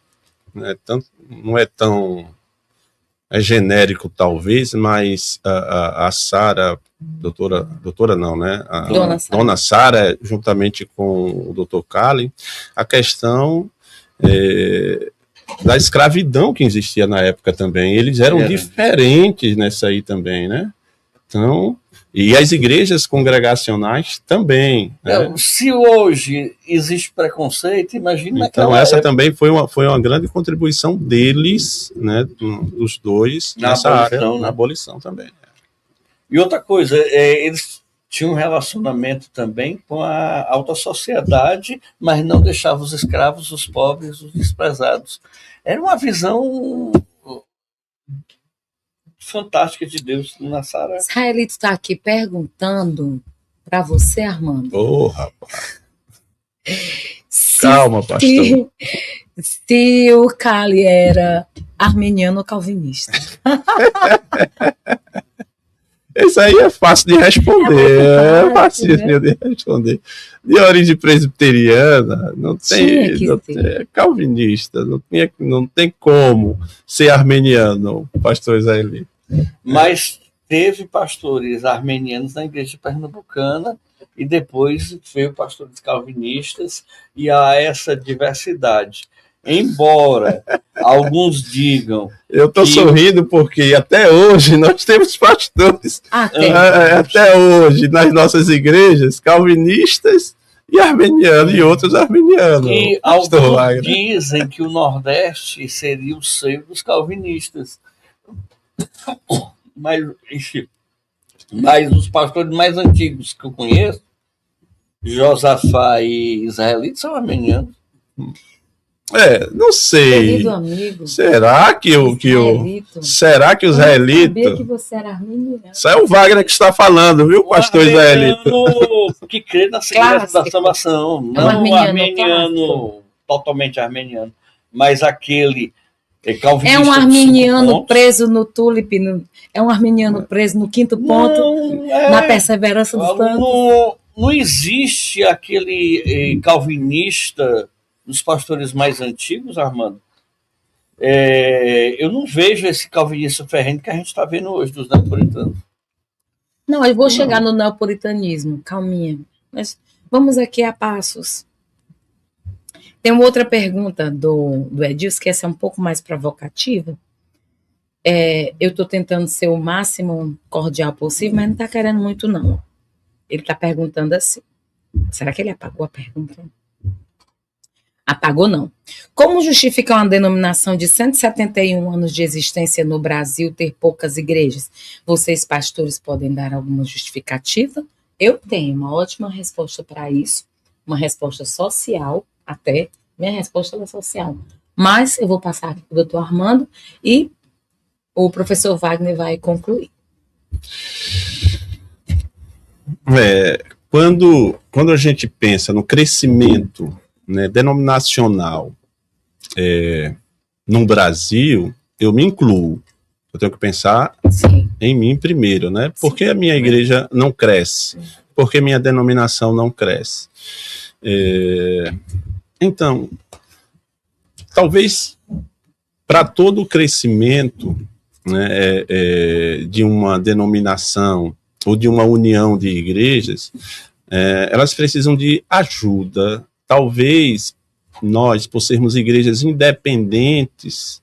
né, não é tão genérico talvez, mas a Sara, doutora não, né? Dona Sara, juntamente com o doutor Cali, a questão da escravidão que existia na época também. Eles eram diferentes nessa aí também, né? Então, E as igrejas congregacionais também. Né? Se hoje existe preconceito, imagina então essa também foi uma grande contribuição deles, né, dos dois, nessa área, na abolição também. E outra coisa, eles tinham um relacionamento também com a alta sociedade, mas não deixavam os escravos, os pobres, os desprezados. Era uma visão fantástica de Deus na Sara. Israelito está aqui perguntando para você, Armando. Rapaz. Calma, pastor. Se o Cali era arminiano ou calvinista. Isso aí é fácil de responder. É fácil, né? De responder. De origem presbiteriana, não tem calvinista, não tem como ser armeniano, pastor Israelito. Mas teve pastores armenianos na igreja pernambucana e depois veio pastores calvinistas, e há essa diversidade. Embora alguns digam... Eu estou sorrindo porque até hoje nós temos pastores, até hoje, nas nossas igrejas, calvinistas e armenianos, e outros armenianos. E alguns dizem que o Nordeste seria o seio dos calvinistas. Mas os pastores mais antigos que eu conheço, Josafá e Israelito, são armenianos. Não sei. Querido amigo, será que o Israelito? Eu sabia que você era armeniano. Isso é o Wagner que está falando, viu, pastor Israelito? Que crê na segurança da salvação. Não o armeniano, totalmente armeniano, mas aquele calvinista. É um armeniano preso no tulip, é um armeniano preso no quinto ponto, na perseverança dos santos. Não existe aquele calvinista dos pastores mais antigos, Armando. Eu não vejo esse calvinista ferrenho que a gente está vendo hoje dos neopuritanos. Não, eu vou chegar no neopuritanismo, calminha. Mas vamos aqui a passos. Tem uma outra pergunta do Edilson, que essa é um pouco mais provocativa. Eu estou tentando ser o máximo cordial possível, mas não está querendo muito, não. Ele está perguntando assim. Será que ele apagou a pergunta? Apagou, não. Como justifica uma denominação de 171 anos de existência no Brasil ter poucas igrejas? Vocês, pastores, podem dar alguma justificativa? Eu tenho uma ótima resposta para isso, uma resposta social, até. Minha resposta é social. Mas eu vou passar aqui para o doutor Armando e o professor Wagner vai concluir. Quando a gente pensa no crescimento, né, denominacional no Brasil, eu me incluo. Eu tenho que pensar em mim primeiro, né? Por que a minha igreja não cresce? Por que minha denominação não cresce? Então, talvez para todo o crescimento, né, de uma denominação ou de uma união de igrejas, elas precisam de ajuda. Talvez nós, por sermos igrejas independentes,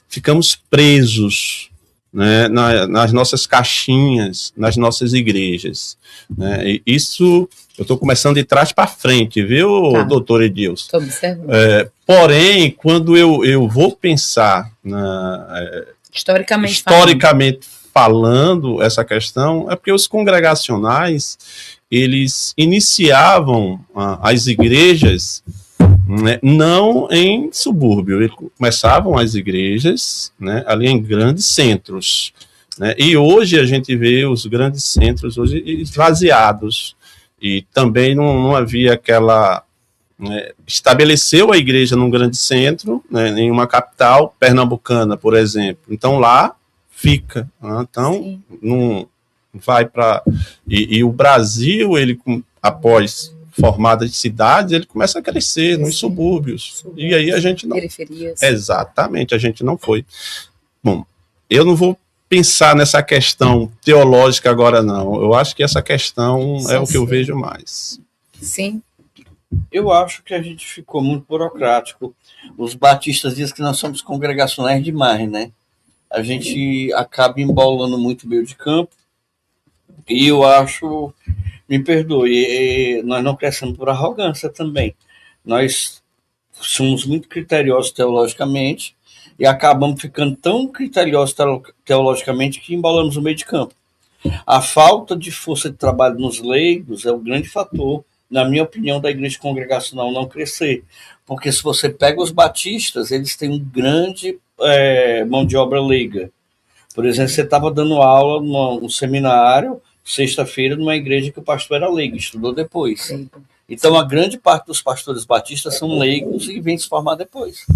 ficamos presos, né, nas nossas caixinhas, nas nossas igrejas. Né? E isso eu estou começando de trás para frente, viu, doutor Edilson? Estou observando. Porém, quando eu vou pensar historicamente falando essa questão, é porque os congregacionais eles iniciavam as igrejas, né, não em subúrbio, eles começavam as igrejas, né, ali em grandes centros, né, e hoje a gente vê os grandes centros hoje esvaziados, e também não havia aquela... Né, estabeleceu a igreja num grande centro, né, em uma capital pernambucana, por exemplo, então lá fica, né, então não vai para... E o Brasil, ele após formadas de cidades, ele começa a crescer nos subúrbios. E aí a gente não... Periferias. Exatamente, a gente não foi. Bom, eu não vou pensar nessa questão teológica agora, não. Eu acho que essa questão é o que eu vejo mais. Sim. Eu acho que a gente ficou muito burocrático. Os batistas dizem que nós somos congregacionais demais, né? A gente acaba embolando muito meio de campo, E eu acho, me perdoe, nós não crescemos por arrogância também. Nós somos muito criteriosos teologicamente e acabamos ficando tão criteriosos teologicamente que embolamos o meio de campo. A falta de força de trabalho nos leigos é o grande fator, na minha opinião, da igreja congregacional não crescer. Porque se você pega os batistas, eles têm um grande mão de obra leiga. Por exemplo, você estava dando aula num seminário, sexta-feira, numa igreja que o pastor era leigo, estudou depois. Então, a grande parte dos pastores batistas são leigos e vêm se formar depois.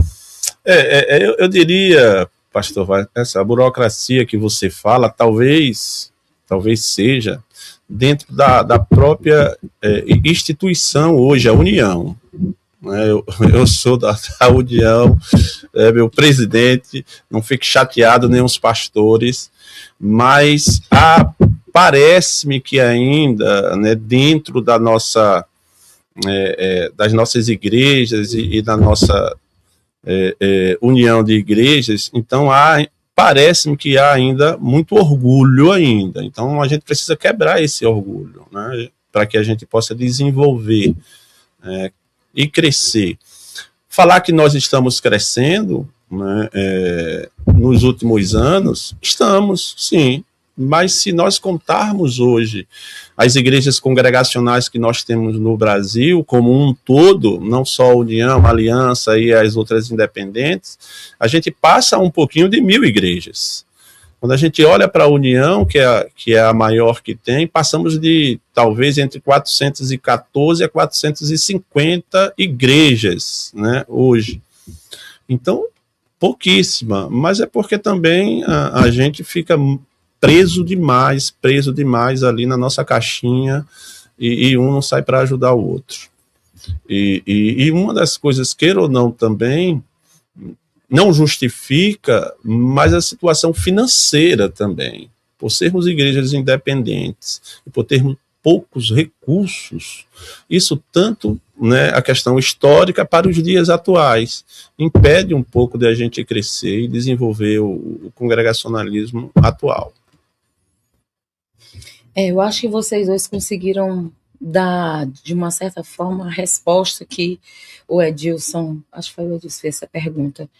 Eu diria, pastor, essa burocracia que você fala, talvez seja dentro da própria instituição hoje, a União. Eu sou da União, meu presidente, não fique chateado nem os pastores, mas parece-me que ainda, né, dentro da nossa, das nossas igrejas e da nossa união de igrejas, então parece-me que há ainda muito orgulho ainda. Então a gente precisa quebrar esse orgulho, né, para que a gente possa desenvolver e crescer. Falar que nós estamos crescendo, né, nos últimos anos, estamos, sim, mas se nós contarmos hoje as igrejas congregacionais que nós temos no Brasil, como um todo, não só a União, a Aliança e as outras independentes, a gente passa um pouquinho de 1.000 igrejas. Quando a gente olha para a União, que é a maior que tem, passamos de talvez entre 414 a 450 igrejas, né, hoje. Então, pouquíssima, mas é porque também a gente fica preso demais ali na nossa caixinha e um não sai para ajudar o outro. E uma das coisas, queira ou não também, não justifica, mas a situação financeira também. Por sermos igrejas independentes e por termos poucos recursos, isso tanto, né, a questão histórica para os dias atuais, impede um pouco de a gente crescer e desenvolver o congregacionalismo atual. Eu acho que vocês dois conseguiram dar, de uma certa forma, a resposta que o Edilson, acho que foi o Edilson que fez essa pergunta,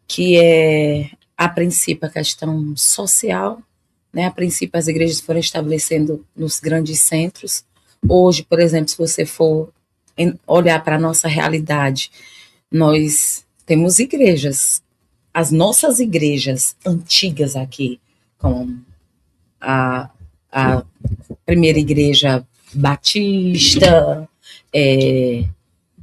que é, a princípio, a questão social, né? A princípio, as igrejas foram estabelecendo nos grandes centros. Hoje, por exemplo, se você for olhar para a nossa realidade, nós temos igrejas, as nossas igrejas antigas aqui, como a primeira igreja batista,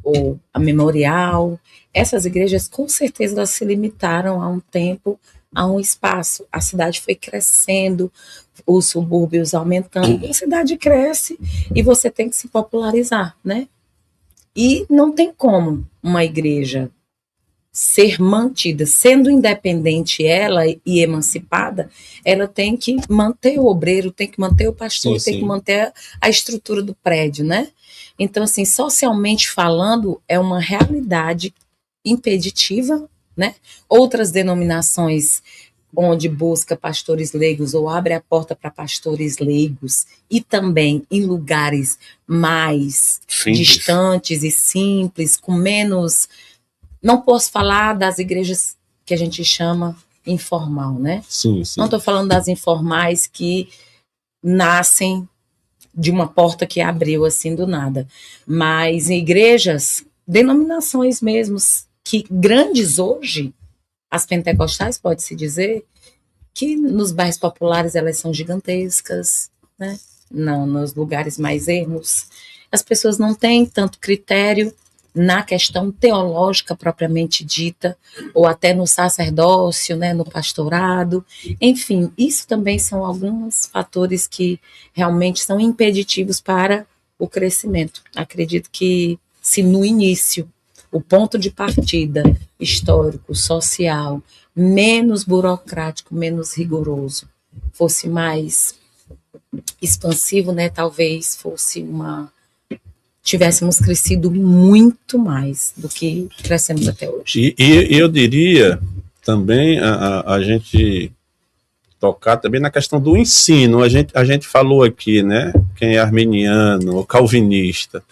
ou a Memorial, essas igrejas com certeza elas se limitaram a um tempo, a um espaço. A cidade foi crescendo, os subúrbios aumentando, a cidade cresce e você tem que se popularizar, né? E não tem como uma igreja ser mantida, sendo independente ela e emancipada, ela tem que manter o obreiro, tem que manter o pastor, tem que manter a estrutura do prédio, né? Então, assim, socialmente falando, é uma realidade impeditiva, né? Outras denominações onde busca pastores leigos ou abre a porta para pastores leigos e também em lugares mais distantes e simples, com menos... Não posso falar das igrejas que a gente chama informal, né? Sim. Não estou falando das informais que nascem de uma porta que abriu assim do nada. Mas em igrejas, denominações mesmo, que grandes hoje, as pentecostais, pode-se dizer, que nos bairros populares elas são gigantescas, né? Não, nos lugares mais ermos. As pessoas não têm tanto critério na questão teológica propriamente dita, ou até no sacerdócio, né, no pastorado, enfim, isso também são alguns fatores que realmente são impeditivos para o crescimento. Acredito que se no início, o ponto de partida histórico, social, menos burocrático, menos rigoroso, fosse mais expansivo, né, talvez fosse tivéssemos crescido muito mais do que crescemos até hoje. E eu diria também, a gente tocar também na questão do ensino. A gente falou aqui, né, quem é arminiano ou calvinista,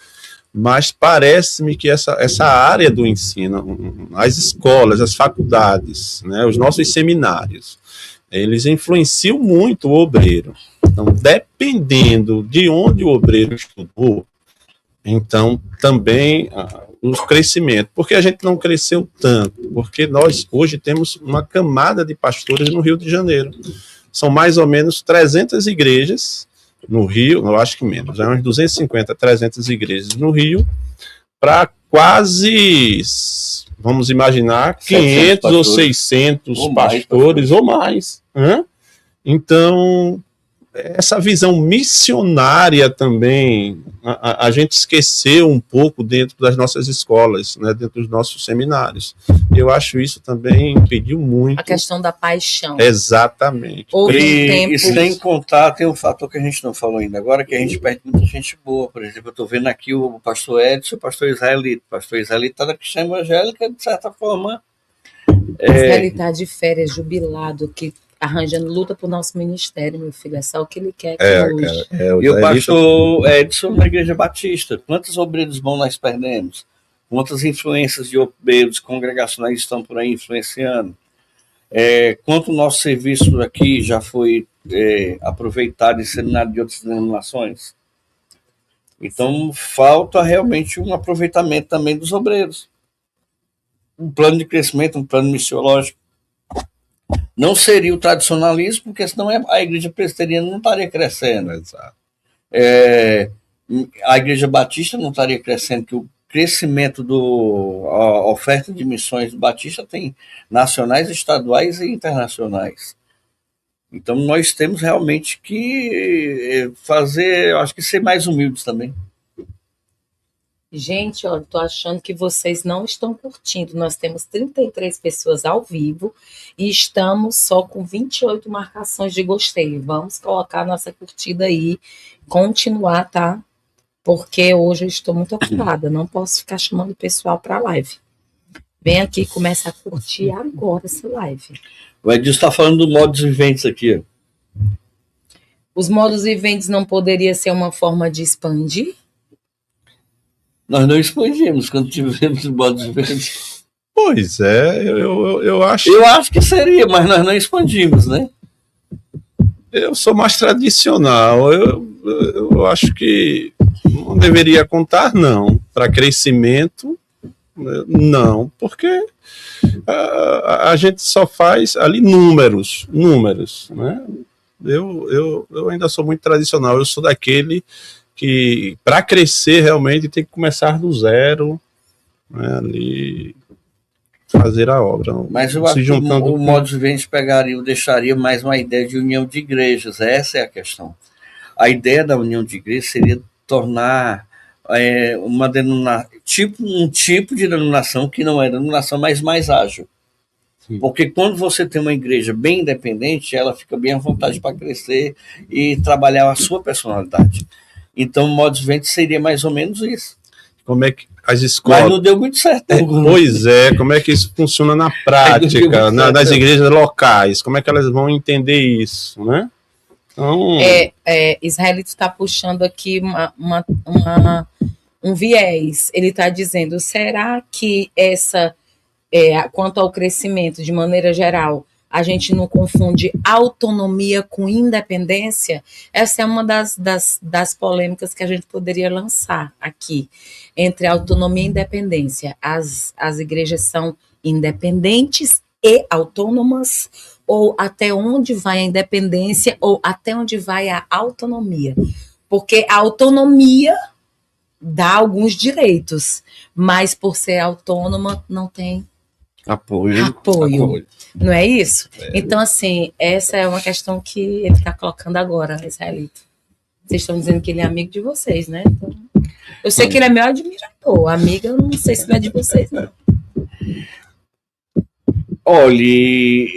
mas parece-me que essa área do ensino, as escolas, as faculdades, né, os nossos seminários, eles influenciam muito o obreiro. Então, dependendo de onde o obreiro estudou, então também o crescimento, porque a gente não cresceu tanto, porque nós hoje temos uma camada de pastores no Rio de Janeiro. São mais ou menos 300 igrejas no Rio, eu acho que menos, umas 250, 300 igrejas no Rio, para quase, vamos imaginar, 500 ou 600 pastores ou mais. Então, essa visão missionária também, a gente esqueceu um pouco dentro das nossas escolas, né, dentro dos nossos seminários. Eu acho isso também impediu muito. A questão da paixão. Exatamente. E sem contar, tem um fator que a gente não falou ainda agora, que a gente perde muita gente boa. Por exemplo, eu estou vendo aqui o pastor Edson e o pastor Israelito. O pastor Israelito está na Cristã Evangélica, de certa forma. Ele está de férias, jubilado, que arranjando luta para o nosso ministério, meu filho. É só o que ele quer hoje. E o pastor Edson na Igreja Batista. Quantos obreiros bons nós perdemos? Quantas influências de obreiros congregacionais estão por aí influenciando? Quanto o nosso serviço aqui já foi aproveitado e disseminado de outras denominações? Então, falta realmente um aproveitamento também dos obreiros. Um plano de crescimento, um plano missiológico. Não seria o tradicionalismo, porque senão a igreja presbiteriana não estaria crescendo. Exato. A igreja batista não estaria crescendo, que o crescimento a oferta de missões do Batista tem nacionais, estaduais e internacionais. Então nós temos realmente que fazer, acho que ser mais humildes também. Gente, olha, tô achando que vocês não estão curtindo. Nós temos 33 pessoas ao vivo e estamos só com 28 marcações de gostei. Vamos colocar nossa curtida aí, continuar, tá? Porque hoje eu estou muito ocupada, não posso ficar chamando o pessoal para a live. Vem aqui e começa a curtir agora essa live. O Edilson está falando do modos viventes aqui. Ó. Os modos viventes não poderia ser uma forma de expandir? Nós não expandimos quando tivemos os modos viventes. Pois é, eu acho... Eu acho que seria, mas nós não expandimos, né? Eu sou mais tradicional. Eu acho que não deveria contar, não. Para crescimento, não. Porque a gente só faz ali números, né? Eu ainda sou muito tradicional. Eu sou daquele que, para crescer, realmente tem que começar do zero, né, ali, fazer a obra. Mas eu acho que o modo vivente deixaria mais uma ideia de união de igrejas. Essa é a questão. A ideia da união de igrejas seria tornar um tipo de denominação que não é denominação, mas mais ágil. Sim. Porque quando você tem uma igreja bem independente, ela fica bem à vontade para crescer e trabalhar a sua personalidade. Então, o modo vivente seria mais ou menos isso. Como é que as escolas... Mas não deu muito certo. Pois é, como é que isso funciona na prática, nas igrejas locais? Como é que elas vão entender isso, né? Então... Israelito está puxando aqui um viés. Ele está dizendo, será que quanto ao crescimento, de maneira geral, a gente não confunde autonomia com independência? Essa é uma das polêmicas que a gente poderia lançar aqui, entre autonomia e independência. As igrejas são independentes e autônomas, ou até onde vai a independência, ou até onde vai a autonomia? Porque a autonomia dá alguns direitos, mas por ser autônoma não tem apoio. Não é isso? Então, assim, essa é uma questão que ele está colocando agora, Israelito. Vocês estão dizendo que ele é amigo de vocês, né? Então, eu sei que ele é meu admirador. Amiga, eu não sei se não é de vocês, não. Olha,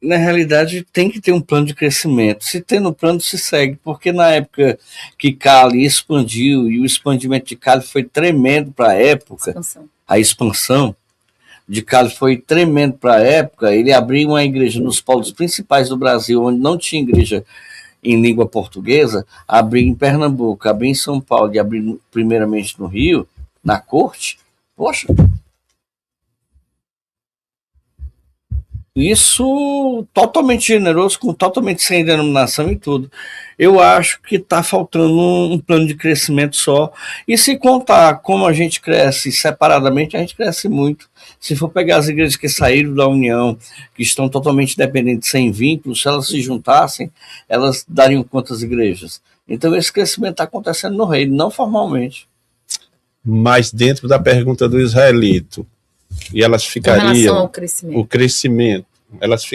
na realidade tem que ter um plano de crescimento. Se tem no plano, se segue. Porque na época que Cali expandiu, e o expandimento de Cali foi tremendo para a época, a expansão, de Cali foi tremendo para a época. Ele abriu uma igreja nos polos principais do Brasil, onde não tinha igreja em língua portuguesa, abriu em Pernambuco, abriu em São Paulo e abriu primeiramente no Rio, na corte. Poxa, isso totalmente generoso, totalmente sem denominação e tudo. Eu acho que está faltando um plano de crescimento só. E se contar como a gente cresce separadamente, a gente cresce muito. Se for pegar as igrejas que saíram da União, que estão totalmente dependentes, sem vínculos, se elas se juntassem, elas dariam quantas igrejas? Então esse crescimento está acontecendo no reino, não formalmente. Mas dentro da pergunta do israelito, e elas ficariam, o crescimento,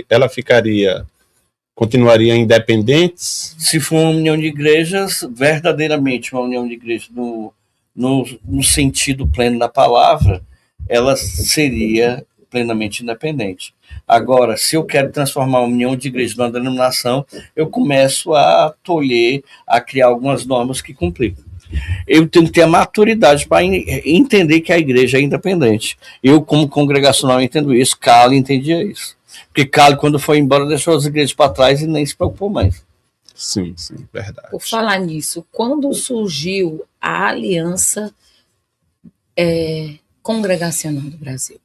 ela ficaria, continuaria independentes? Se for uma união de igrejas, verdadeiramente uma união de igrejas no sentido pleno da palavra, ela seria plenamente independente. Agora, se eu quero transformar uma união de igrejas numa denominação, eu começo a tolher, a criar algumas normas que complicam. Eu tenho que ter a maturidade para entender que a igreja é independente. Eu, como congregacional, entendo isso. Cali entendia isso. Porque Cali, quando foi embora, deixou as igrejas para trás e nem se preocupou mais. Sim, verdade. Por falar nisso, quando surgiu a Aliança Congregacional do Brasil?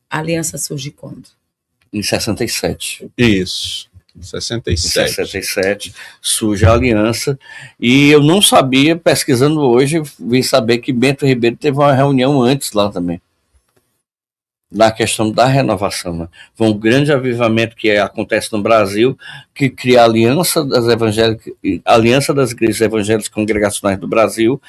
A aliança surgiu quando? Em 67. Isso. 67 surge a aliança, e eu não sabia, pesquisando hoje, vim saber que Bento Ribeiro teve uma reunião antes lá também, na questão da renovação, né? Foi um grande avivamento que acontece no Brasil, que cria a Aliança das Igrejas Evangélicas Congregacionais do Brasil,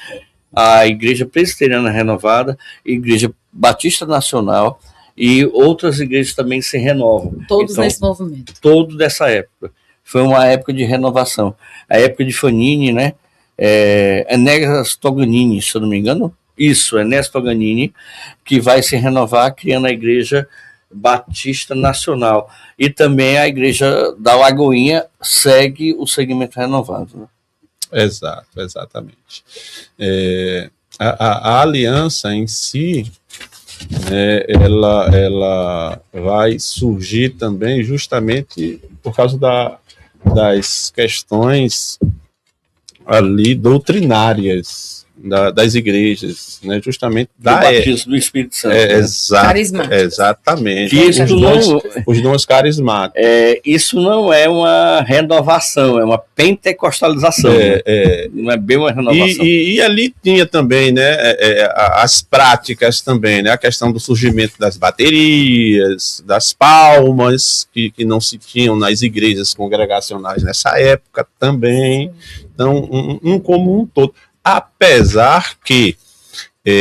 a Igreja Presbiteriana Renovada, a Igreja Batista Nacional, e outras igrejas também se renovam. Todos nesse movimento. Todo dessa época. Foi uma época de renovação. A época de Fanini, né? Enéas Toganini, se eu não me engano. Isso, Enéas Toganini, que vai se renovar criando a Igreja Batista Nacional. E também a Igreja da Lagoinha segue o segmento renovado. Né? Exato, exatamente. A aliança em si, ela vai surgir também justamente por causa das questões ali doutrinárias das igrejas, né? Justamente do batismo do Espírito Santo. Exatamente. Os dons carismáticos. Isso não é uma renovação, é uma pentecostalização. Não é bem uma renovação. E ali tinha também, né, as práticas também, né? A questão do surgimento das baterias, das palmas, que não se tinham nas igrejas congregacionais nessa época também. Então, como um todo. Apesar que,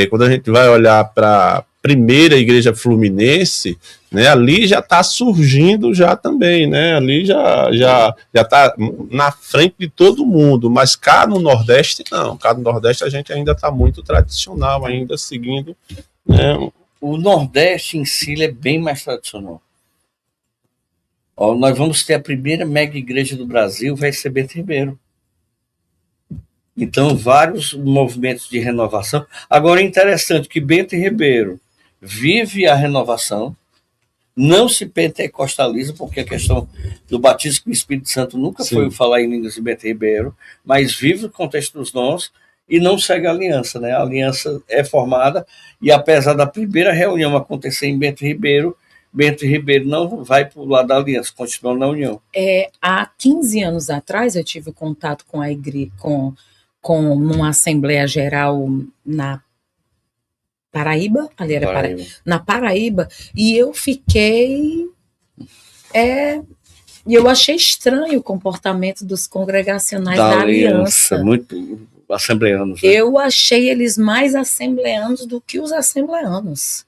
quando a gente vai olhar para a primeira igreja fluminense, né, ali já está surgindo já também, né, ali já está na frente de todo mundo, mas cá no Nordeste não, cá no Nordeste a gente ainda está muito tradicional, ainda seguindo, né. O Nordeste em si é bem mais tradicional. Nós vamos ter a primeira mega igreja do Brasil, vai ser Bento Ribeiro. Então, vários movimentos de renovação. Agora, é interessante que Bento Ribeiro vive a renovação, não se pentecostaliza, porque a questão do batismo com o Espírito Santo nunca foi falar em línguas de Bento Ribeiro, mas vive o contexto dos dons e não segue a aliança. Né? A aliança é formada e, apesar da primeira reunião acontecer em Bento Ribeiro não vai para o lado da aliança, continua na união. Há 15 anos atrás, eu tive contato com a igreja, com uma Assembleia Geral na Paraíba, ali era Paraíba. Na Paraíba, e eu fiquei... eu achei estranho o comportamento dos congregacionais da aliança. Muito assembleanos. Né? Eu achei eles mais assembleanos do que os assembleanos.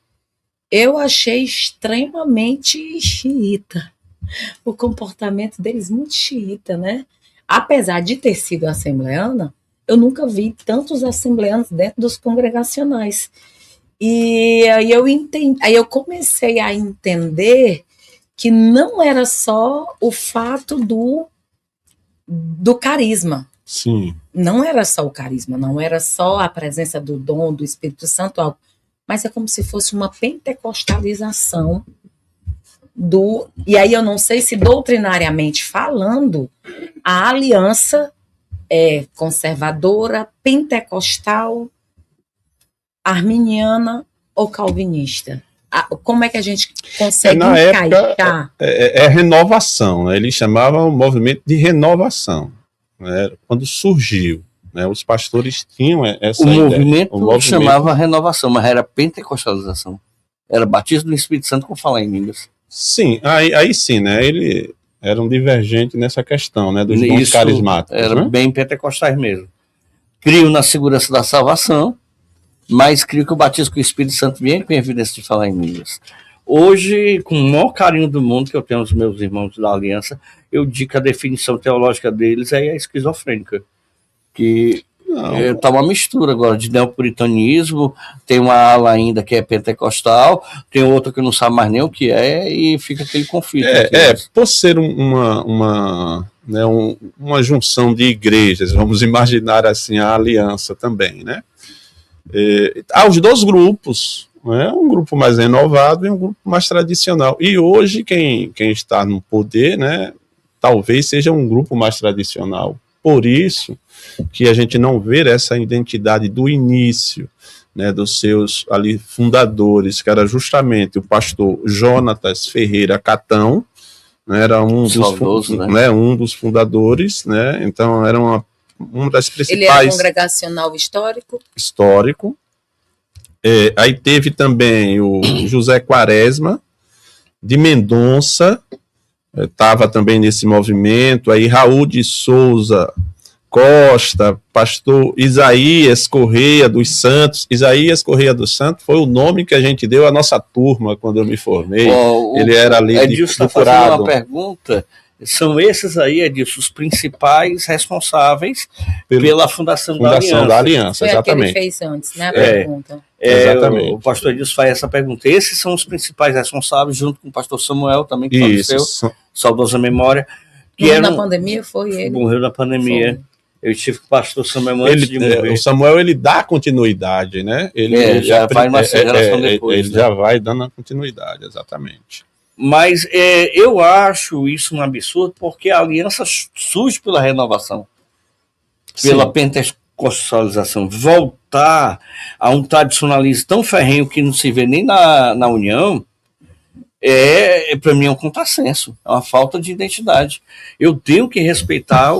Eu achei extremamente xiita. O comportamento deles muito xiita, né? Apesar de ter sido assembleana, eu nunca vi tantos assembleanos dentro dos congregacionais. E aí eu comecei a entender que não era só o fato do carisma. Sim. Não era só o carisma, não era só a presença do dom do Espírito Santo, mas é como se fosse uma pentecostalização e aí eu não sei se doutrinariamente falando, a aliança é conservadora, pentecostal, arminiana ou calvinista. Como é que a gente consegue Na encaixar? Época, renovação, né? Eles chamavam o movimento de renovação, né? Quando surgiu, né? Os pastores tinham essa ideia. O movimento chamava renovação, mas era pentecostalização. Era batismo do Espírito Santo com falar em línguas. Sim, aí sim, né? Eles eram divergentes nessa questão, né? Dos dons carismáticos. Era, né? bem pentecostais mesmo. Criam na segurança da salvação, mas creio que o batismo com o Espírito Santo vem com evidência de falar em línguas. Hoje, com o maior carinho do mundo que eu tenho aos meus irmãos da Aliança, eu digo que a definição teológica deles é a esquizofrênica, que está uma mistura agora de neopuritanismo, tem uma ala ainda que é pentecostal, tem outra que não sabe mais nem o que é, e fica aquele conflito. Por ser uma junção de igrejas, vamos imaginar assim a Aliança também, né? Há os dois grupos, né? Um grupo mais renovado e um grupo mais tradicional. E hoje quem está no poder, né, talvez seja um grupo mais tradicional. Por isso que a gente não vê essa identidade do início, né, dos seus ali fundadores, que era justamente o pastor Jonatas Ferreira Catão, né, era um dos fundadores, né? Então era uma das principais... Ele era congregacional histórico. Aí teve também o José Quaresma, de Mendonça, estava também nesse movimento, aí Raul de Souza Costa, pastor Isaías Correia dos Santos. Isaías Correia dos Santos foi o nome que a gente deu à nossa turma quando eu me formei. Ele era ali Edilson está fazendo uma pergunta. São esses aí, Edilson, os principais responsáveis pela fundação da Aliança. Foi exatamente. A que ele fez antes, né? A pergunta. Exatamente. O pastor Edilson faz essa pergunta. Esses são os principais responsáveis, junto com o pastor Samuel também, que faleceu, saudosa memória. Morreu na pandemia, foi ele. Morreu na pandemia. Foi. Eu estive com o pastor Samuel antes de morrer. O Samuel, ele dá continuidade, né? Ele já vai uma geração depois. Ele já vai dando a continuidade, exatamente. Mas eu acho isso um absurdo, porque a aliança surge pela renovação, pela pentecostalização. Voltar a um tradicionalismo tão ferrenho que não se vê nem na União, para mim é um contrassenso, é uma falta de identidade. Eu tenho que respeitar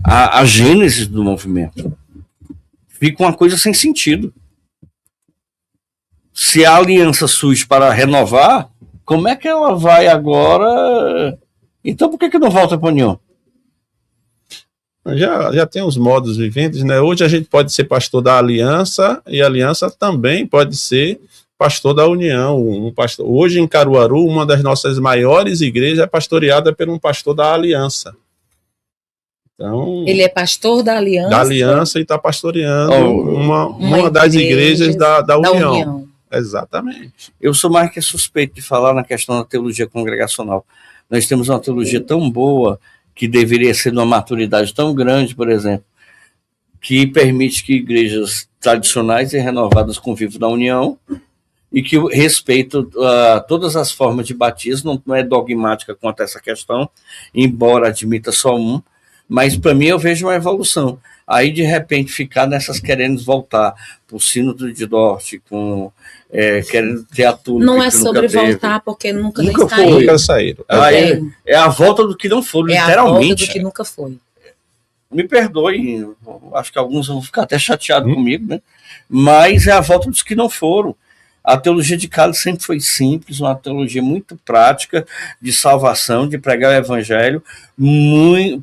a gênese do movimento. Fica uma coisa sem sentido. Se a aliança surge para renovar, como é que ela vai agora? Então por que não volta para a União? Já tem os modos viventes, né? Hoje a gente pode ser pastor da Aliança e a Aliança também pode ser pastor da União. Hoje em Caruaru, uma das nossas maiores igrejas é pastoreada por um pastor da Aliança. Então, ele é pastor da Aliança. Da Aliança e está pastoreando uma das igrejas da União. Exatamente. Eu sou mais que suspeito de falar na questão da teologia congregacional. Nós temos uma teologia tão boa que deveria ser de uma maturidade tão grande, por exemplo, que permite que igrejas tradicionais e renovadas convivam na União e que respeito a todas as formas de batismo, não é dogmática quanto a essa questão, embora admita só um, mas para mim eu vejo uma evolução. Aí de repente ficar nessas querendo voltar para o sínodo de Dort, querendo ter a túnica. Não é sobre voltar, porque nunca saíram. É a volta do que não foram, literalmente. É a volta do que nunca foi. Me perdoe, acho que alguns vão ficar até chateados comigo, né? Mas é a volta dos que não foram. A teologia de Cálice sempre foi simples, uma teologia muito prática, de salvação, de pregar o evangelho,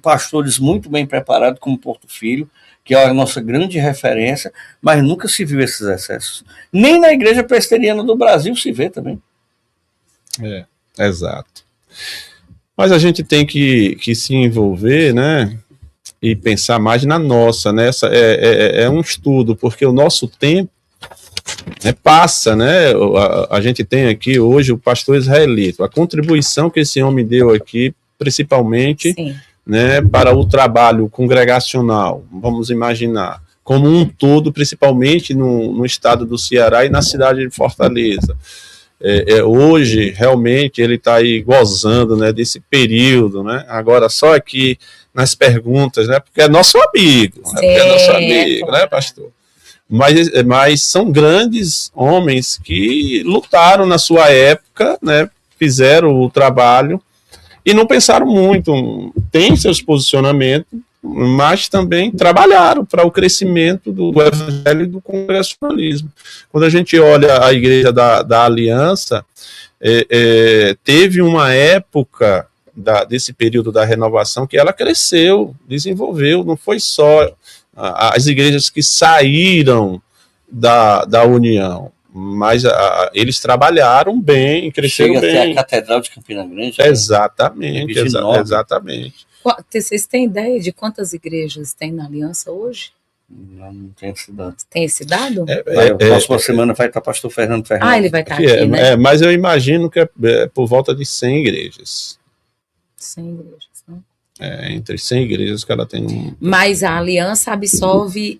pastores muito bem preparados, como Porto Filho, que é a nossa grande referência, mas nunca se viu esses excessos. Nem na igreja presbiteriana do Brasil se vê também. Exato. Mas a gente tem que se envolver, né? E pensar mais na nossa, né? É um estudo, porque o nosso tempo passa, né? A gente tem aqui hoje o pastor israelita, a contribuição que esse homem deu aqui, principalmente, né, para o trabalho congregacional, vamos imaginar, como um todo, principalmente no estado do Ceará e na cidade de Fortaleza. Hoje, realmente, ele está aí gozando, né, desse período, né? Agora, só aqui nas perguntas, né, porque é nosso amigo, né, porque é nosso amigo, claro, né, pastor? Mas são grandes homens que lutaram na sua época, né, fizeram o trabalho e não pensaram muito, tem seus posicionamentos, mas também trabalharam para o crescimento do evangelho e do congregacionalismo. Quando a gente olha a igreja da Aliança, teve uma época desse período da renovação que ela cresceu, desenvolveu, não foi só as igrejas que saíram da união, mas eles trabalharam bem, cresceram bem. Chega até a Catedral de Campina Grande. Exatamente, exatamente. Vocês têm ideia de quantas igrejas tem na Aliança hoje? Não tem esse dado. Tem esse dado? Próxima semana vai estar o pastor Fernando Fernandes. Ele vai estar aqui, né? Mas eu imagino que é por volta de 100 igrejas. 100 igrejas, né? Entre 100 igrejas que ela tem. Mas a Aliança absorve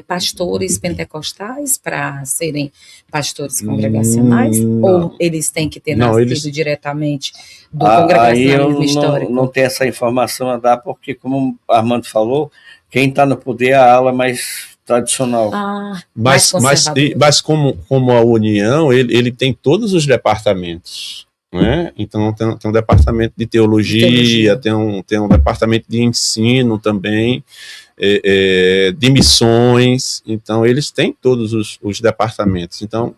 pastores pentecostais para serem pastores congregacionais? Ou eles têm que ter nascido diretamente do congregacionalismo histórico? Não tem essa informação a dar, porque, como o Armando falou, quem está no poder é a ala mais tradicional. Mas como a União, ele tem todos os departamentos. Né? Então tem um departamento de teologia, tem um departamento de ensino também, de missões, então eles têm todos os departamentos. Então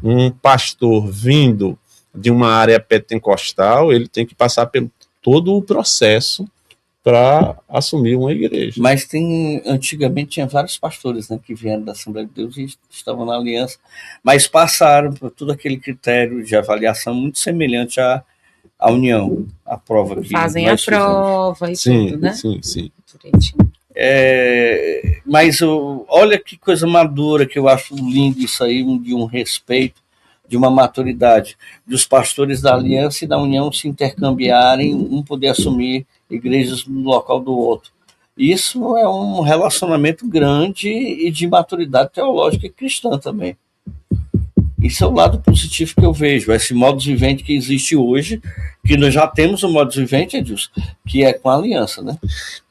um pastor vindo de uma área pentecostal, ele tem que passar por todo o processo para assumir uma igreja. Mas antigamente tinha vários pastores, né, que vieram da Assembleia de Deus e estavam na Aliança, mas passaram por todo aquele critério de avaliação muito semelhante à União, a prova que fazem a prova e tudo, né? Sim. Mas olha que coisa madura, que eu acho lindo isso aí, de um respeito, de uma maturidade, dos pastores da Aliança e da União se intercambiarem, um poder assumir igrejas no local do outro. Isso é um relacionamento grande e de maturidade teológica e cristã também. Isso é o lado positivo que eu vejo, esse modus vivendi que existe hoje, que nós já temos o modus vivendi, Edilson, que é com a Aliança, né?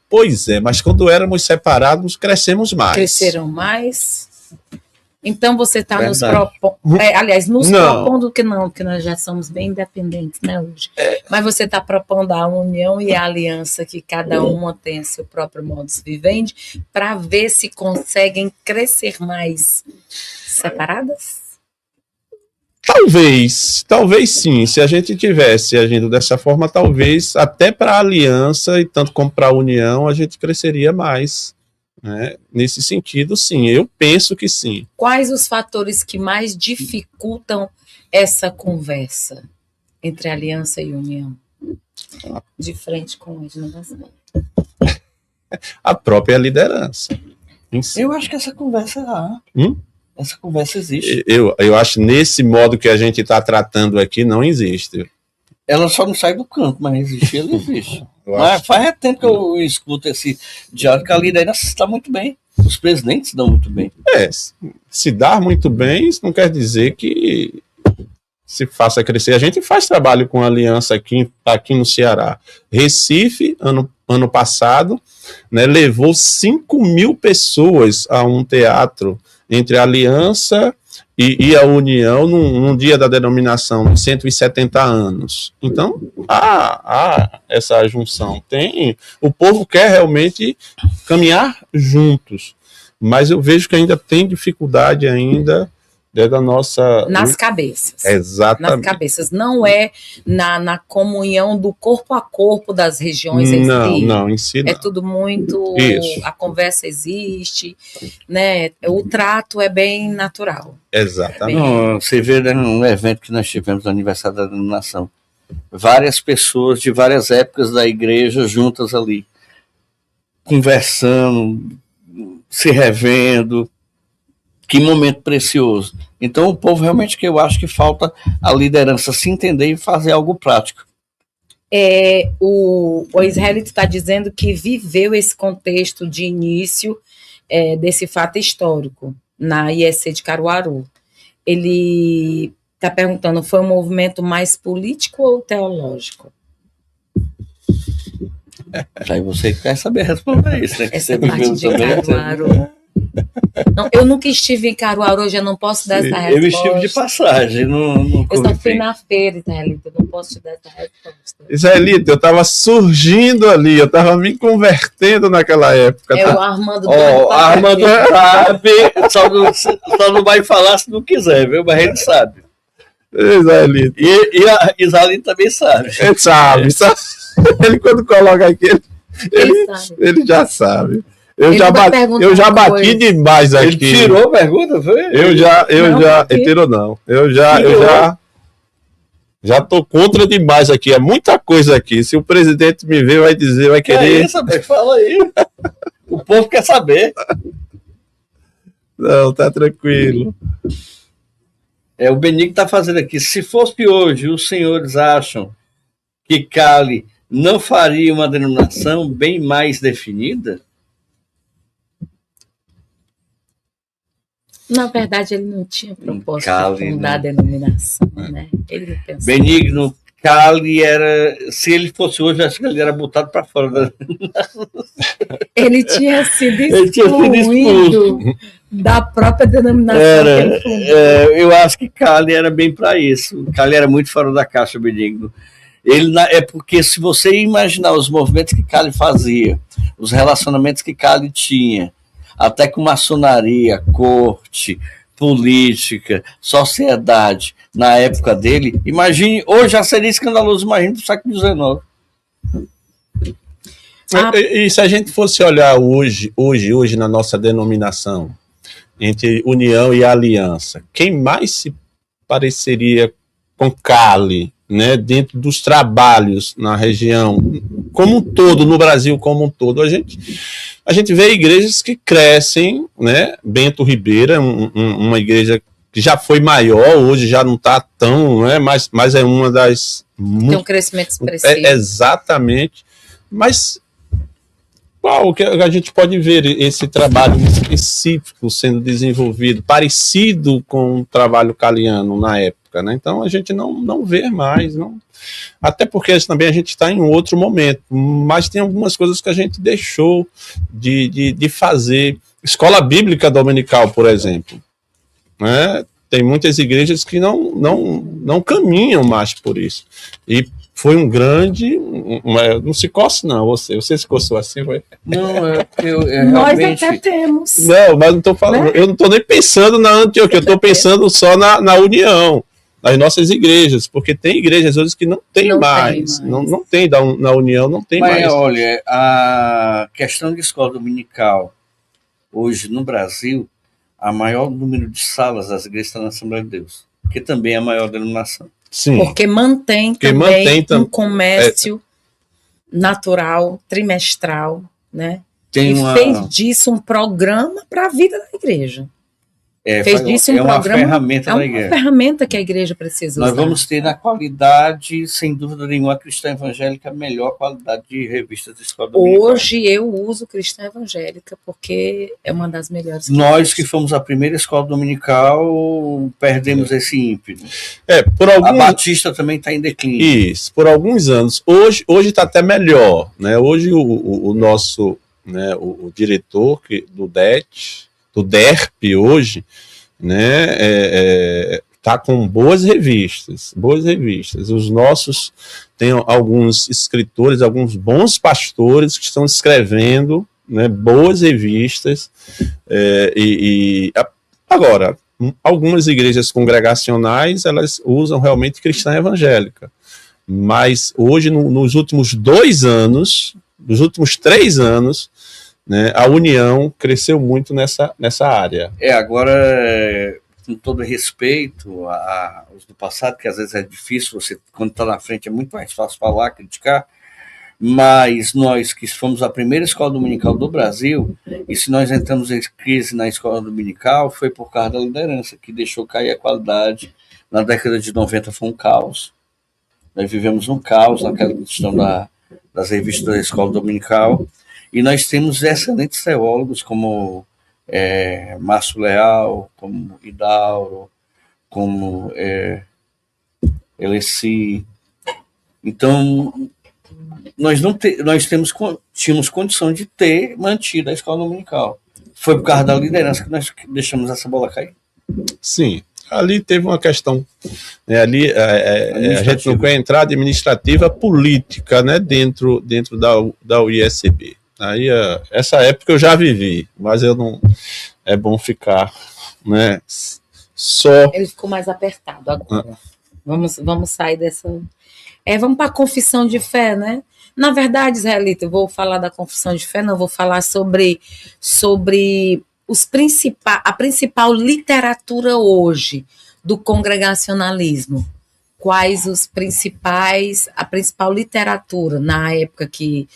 Pois é, mas quando éramos separados, crescemos mais. Cresceram mais. Então você está nos propondo, propondo que nós já somos bem independentes, né, hoje. Mas você está propondo a união e a aliança, que cada uma tem seu próprio modus vivendi, para ver se conseguem crescer mais separadas? Talvez sim. Se a gente tivesse agindo dessa forma, talvez até para a aliança e tanto como para a união, a gente cresceria mais. Né? Nesse sentido, sim, eu penso que sim. Quais os fatores que mais dificultam essa conversa entre aliança e união? De frente com o Edna Gaspar. A própria liderança. Eu acho que essa conversa essa conversa existe. Eu acho que nesse modo que a gente está tratando aqui, não existe. Ela só não sai do campo, mas existir, ela existe. Mas faz tempo que eu escuto esse diálogo, que a liderança está muito bem. Os presidentes se dão muito bem. Se dar muito bem, isso não quer dizer que se faça crescer. A gente faz trabalho com a aliança aqui no Ceará. Recife, ano passado, né, levou 5.000 pessoas a um teatro entre a aliança e a união num dia da denominação de 170 anos. Então, essa junção. O povo quer realmente caminhar juntos, mas eu vejo que ainda tem dificuldade ainda da nossa... Nas cabeças. Exatamente. Nas cabeças. Não é na comunhão do corpo a corpo das regiões em si. Não, em si não. É tudo muito... Isso. A conversa existe, né? O trato é bem natural. Exatamente. Você vê num evento que nós tivemos no aniversário da denominação, várias pessoas de várias épocas da igreja juntas ali, conversando, se revendo. Que momento precioso. Então o povo realmente, que eu acho que falta a liderança se entender e fazer algo prático. O Israelito está dizendo que viveu esse contexto de início, desse fato histórico na IEC de Caruaru. Ele está perguntando, foi um movimento mais político ou teológico? Aí você quer saber responder isso, né? Essa parte de Caruaru. Não, eu nunca estive em Caruaru, hoje eu não posso dar essa resposta. Eu estive de passagem, não eu só fui na feira, Israelita, eu não posso te dar essa resposta. Israelita, eu estava surgindo ali, eu estava me convertendo naquela época. É o Armando Armando sabe, só não vai falar se não quiser, viu? Mas ele sabe. Israelita. E a Israelita também sabe. Ele sabe. Ele quando coloca aqui, ele já sabe. Eu já bati demais aqui. Ele tirou a pergunta, foi? Ele tirou não. Eu já tô contra demais aqui. É muita coisa aqui. Se o presidente me ver, vai dizer, vai querer. É isso, fala aí. O povo quer saber. Não, tá tranquilo. O Benigno está fazendo aqui. Se fosse hoje, os senhores acham que Cali não faria uma denominação bem mais definida? Na verdade, ele não tinha proposta de fundar a denominação, né? Ele pensou. Benigno, Cali era... Se ele fosse hoje, acho que ele era botado para fora da denominação. Ele tinha sido excluído da própria denominação. Eu acho que Cali era bem para isso. Cali era muito fora da caixa, Benigno. É porque se você imaginar os movimentos que Cali fazia, os relacionamentos que Cali tinha, até com maçonaria, corte, política, sociedade, na época dele, imagine, hoje já seria escandaloso, imagine do século XIX. E se a gente fosse olhar hoje na nossa denominação, entre União e Aliança, quem mais se pareceria com Cali, né, dentro dos trabalhos na região como um todo, no Brasil como um todo, a gente vê igrejas que crescem, né? Bento Ribeira, uma igreja que já foi maior, hoje já não está tão, né? Mas é uma das... Tem um crescimento expressivo. Exatamente. Mas qual que a gente pode ver esse trabalho específico sendo desenvolvido, parecido com o trabalho caliano na época, né? Então a gente não vê mais, não. Até porque também a gente está em outro momento, mas tem algumas coisas que a gente deixou de fazer. Escola bíblica dominical, por exemplo, né? Tem muitas igrejas que não caminham mais por isso. E foi um grande... não se coça, não, você se coçou assim, foi? Não, nós até temos. Não, mas não estou falando, né? Eu não estou nem pensando na Antioquia, eu estou pensando só na União, nas nossas igrejas, porque tem igrejas hoje que não tem mais. Não tem, na União não tem mais. Mas olha, a questão de escola dominical, hoje no Brasil, a maior número de salas das igrejas está na Assembleia de Deus, que também é a maior denominação. Sim. Porque mantém também um comércio natural, trimestral, né? Fez disso um programa para a vida da igreja. Fez disso um programa, ferramenta da igreja. É uma ferramenta que a igreja precisa usar. Nós vamos ter na qualidade, sem dúvida nenhuma, a Cristã Evangélica, a melhor qualidade de revistas de escola dominical. Hoje eu uso Cristã Evangélica porque é uma das melhores. Nós que fomos a primeira escola dominical, perdemos esse ímpeto. A Batista também está em declínio. Isso, por alguns anos. Hoje está até melhor, né? Hoje o nosso, né, o diretor do DERP hoje, né, tá com boas revistas. Os nossos tem alguns escritores, alguns bons pastores que estão escrevendo, né, boas revistas. Agora, algumas igrejas congregacionais elas usam realmente Cristã Evangélica, mas hoje nos últimos 2 anos, nos últimos 3 anos, né, a União cresceu muito nessa área. Agora, com todo respeito aos do passado, que às vezes é difícil, você, quando está na frente, é muito mais fácil falar, criticar, mas nós que fomos a primeira escola dominical do Brasil, e se nós entramos em crise na escola dominical, foi por causa da liderança, que deixou cair a qualidade. Na década de 90 foi um caos. Nós vivemos um caos naquela questão das revistas da escola dominical. E nós temos excelentes teólogos, como Márcio Leal, como Idauro, como Eleci. Então, nós tínhamos condição de ter mantido a escola dominical. Foi por causa da liderança que nós deixamos essa bola cair. Sim, ali teve uma questão, ali a gente não quer entrar administrativa política, né, dentro da UISB. Aí, essa época eu já vivi, mas eu não, é bom ficar, né, só... Ele ficou mais apertado agora. Vamos sair dessa... vamos para a confissão de fé, né? Na verdade, Israelita, eu vou falar da confissão de fé, não vou falar sobre a principal literatura hoje do congregacionalismo. Quais a principal literatura na época que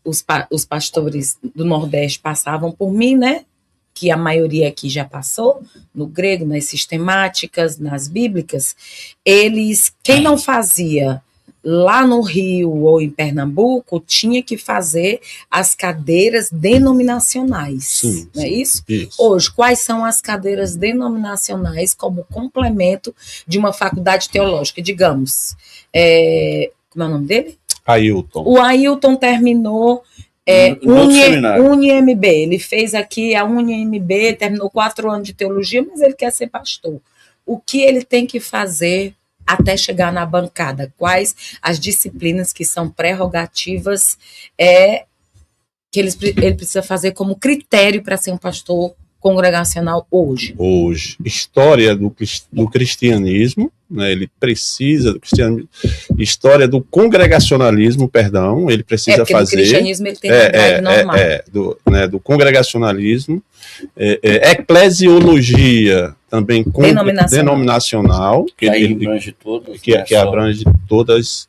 os pastores do Nordeste passavam por mim, né? Que a maioria aqui já passou, no grego, nas sistemáticas, nas bíblicas, quem não fazia lá no Rio ou em Pernambuco, tinha que fazer as cadeiras denominacionais. Sim, não é isso? Isso? Hoje, quais são as cadeiras denominacionais como complemento de uma faculdade teológica? Digamos, como é o nome dele? Ailton. O Ailton terminou UniMB. Ele fez aqui a UniMB, terminou 4 anos de teologia, mas ele quer ser pastor. O que ele tem que fazer até chegar na bancada? Quais as disciplinas que são prerrogativas que ele precisa fazer como critério para ser um pastor congregacional hoje? História do cristianismo, né? Ele precisa do cristianismo, história do congregacionalismo, perdão, ele precisa fazer. No cristianismo ele tem uma grade normal. Do congregacionalismo, eclesiologia também denominacional, que abrange todas, que abrange todas,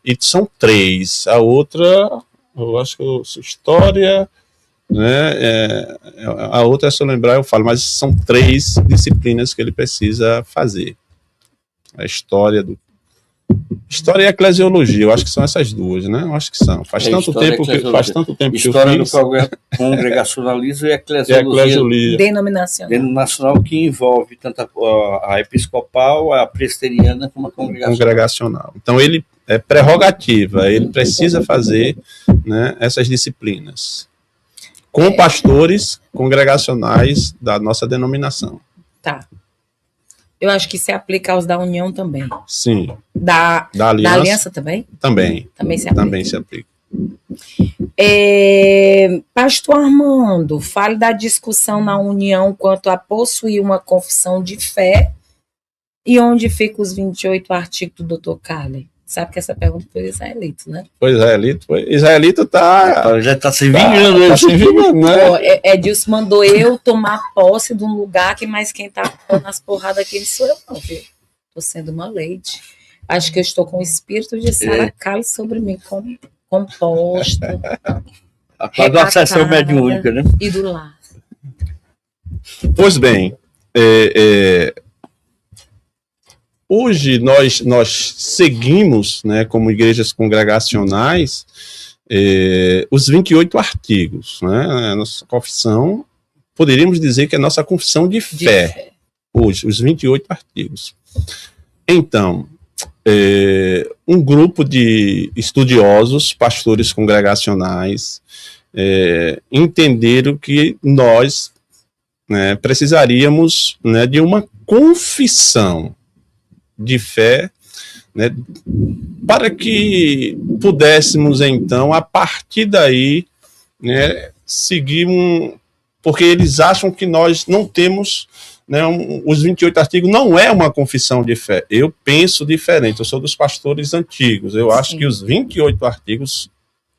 e são 3. A outra, eu acho que história, né? A outra, se eu lembrar, eu falo, mas são 3 disciplinas que ele precisa fazer. A história e a eclesiologia, eu acho que são essas 2, né? Eu acho que são. Faz tanto tempo que eu fiz. História do congregacionalismo e eclesiologia denominacional, que envolve tanto a episcopal, a presbiteriana, como a congregacional. Então, ele é prerrogativa, ele precisa fazer, né, essas disciplinas com pastores congregacionais da nossa denominação. Tá. Eu acho que se aplica aos da União também. Sim. Da Aliança também? Também se aplica. Também se aplica. Pastor Armando, fale da discussão na União quanto a possuir uma confissão de fé e onde ficam os 28 artigos do Dr. Carley. Sabe que essa pergunta foi Israelito, né? Israelito já está se vingando. Né? Edilson mandou eu tomar posse de um lugar que mais quem está dando as porradas aqui não sou eu, não, viu? Estou sendo uma lady. Acho que eu estou com o espírito de Sarah Kali sobre mim, composta. Apagou a sessão mediúnica, né? E do lar. Pois bem, hoje nós seguimos, né, como igrejas congregacionais, os 28 artigos. Né, a nossa confissão, poderíamos dizer que é a nossa confissão de fé. Hoje, os 28 artigos. Então, um grupo de estudiosos, pastores congregacionais, entenderam que nós, né, precisaríamos, né, de uma confissão de fé, né, para que pudéssemos, então, a partir daí, né, seguir porque eles acham que nós não temos, né, os 28 artigos não é uma confissão de fé. Eu penso diferente, eu sou dos pastores antigos, eu acho que os 28 artigos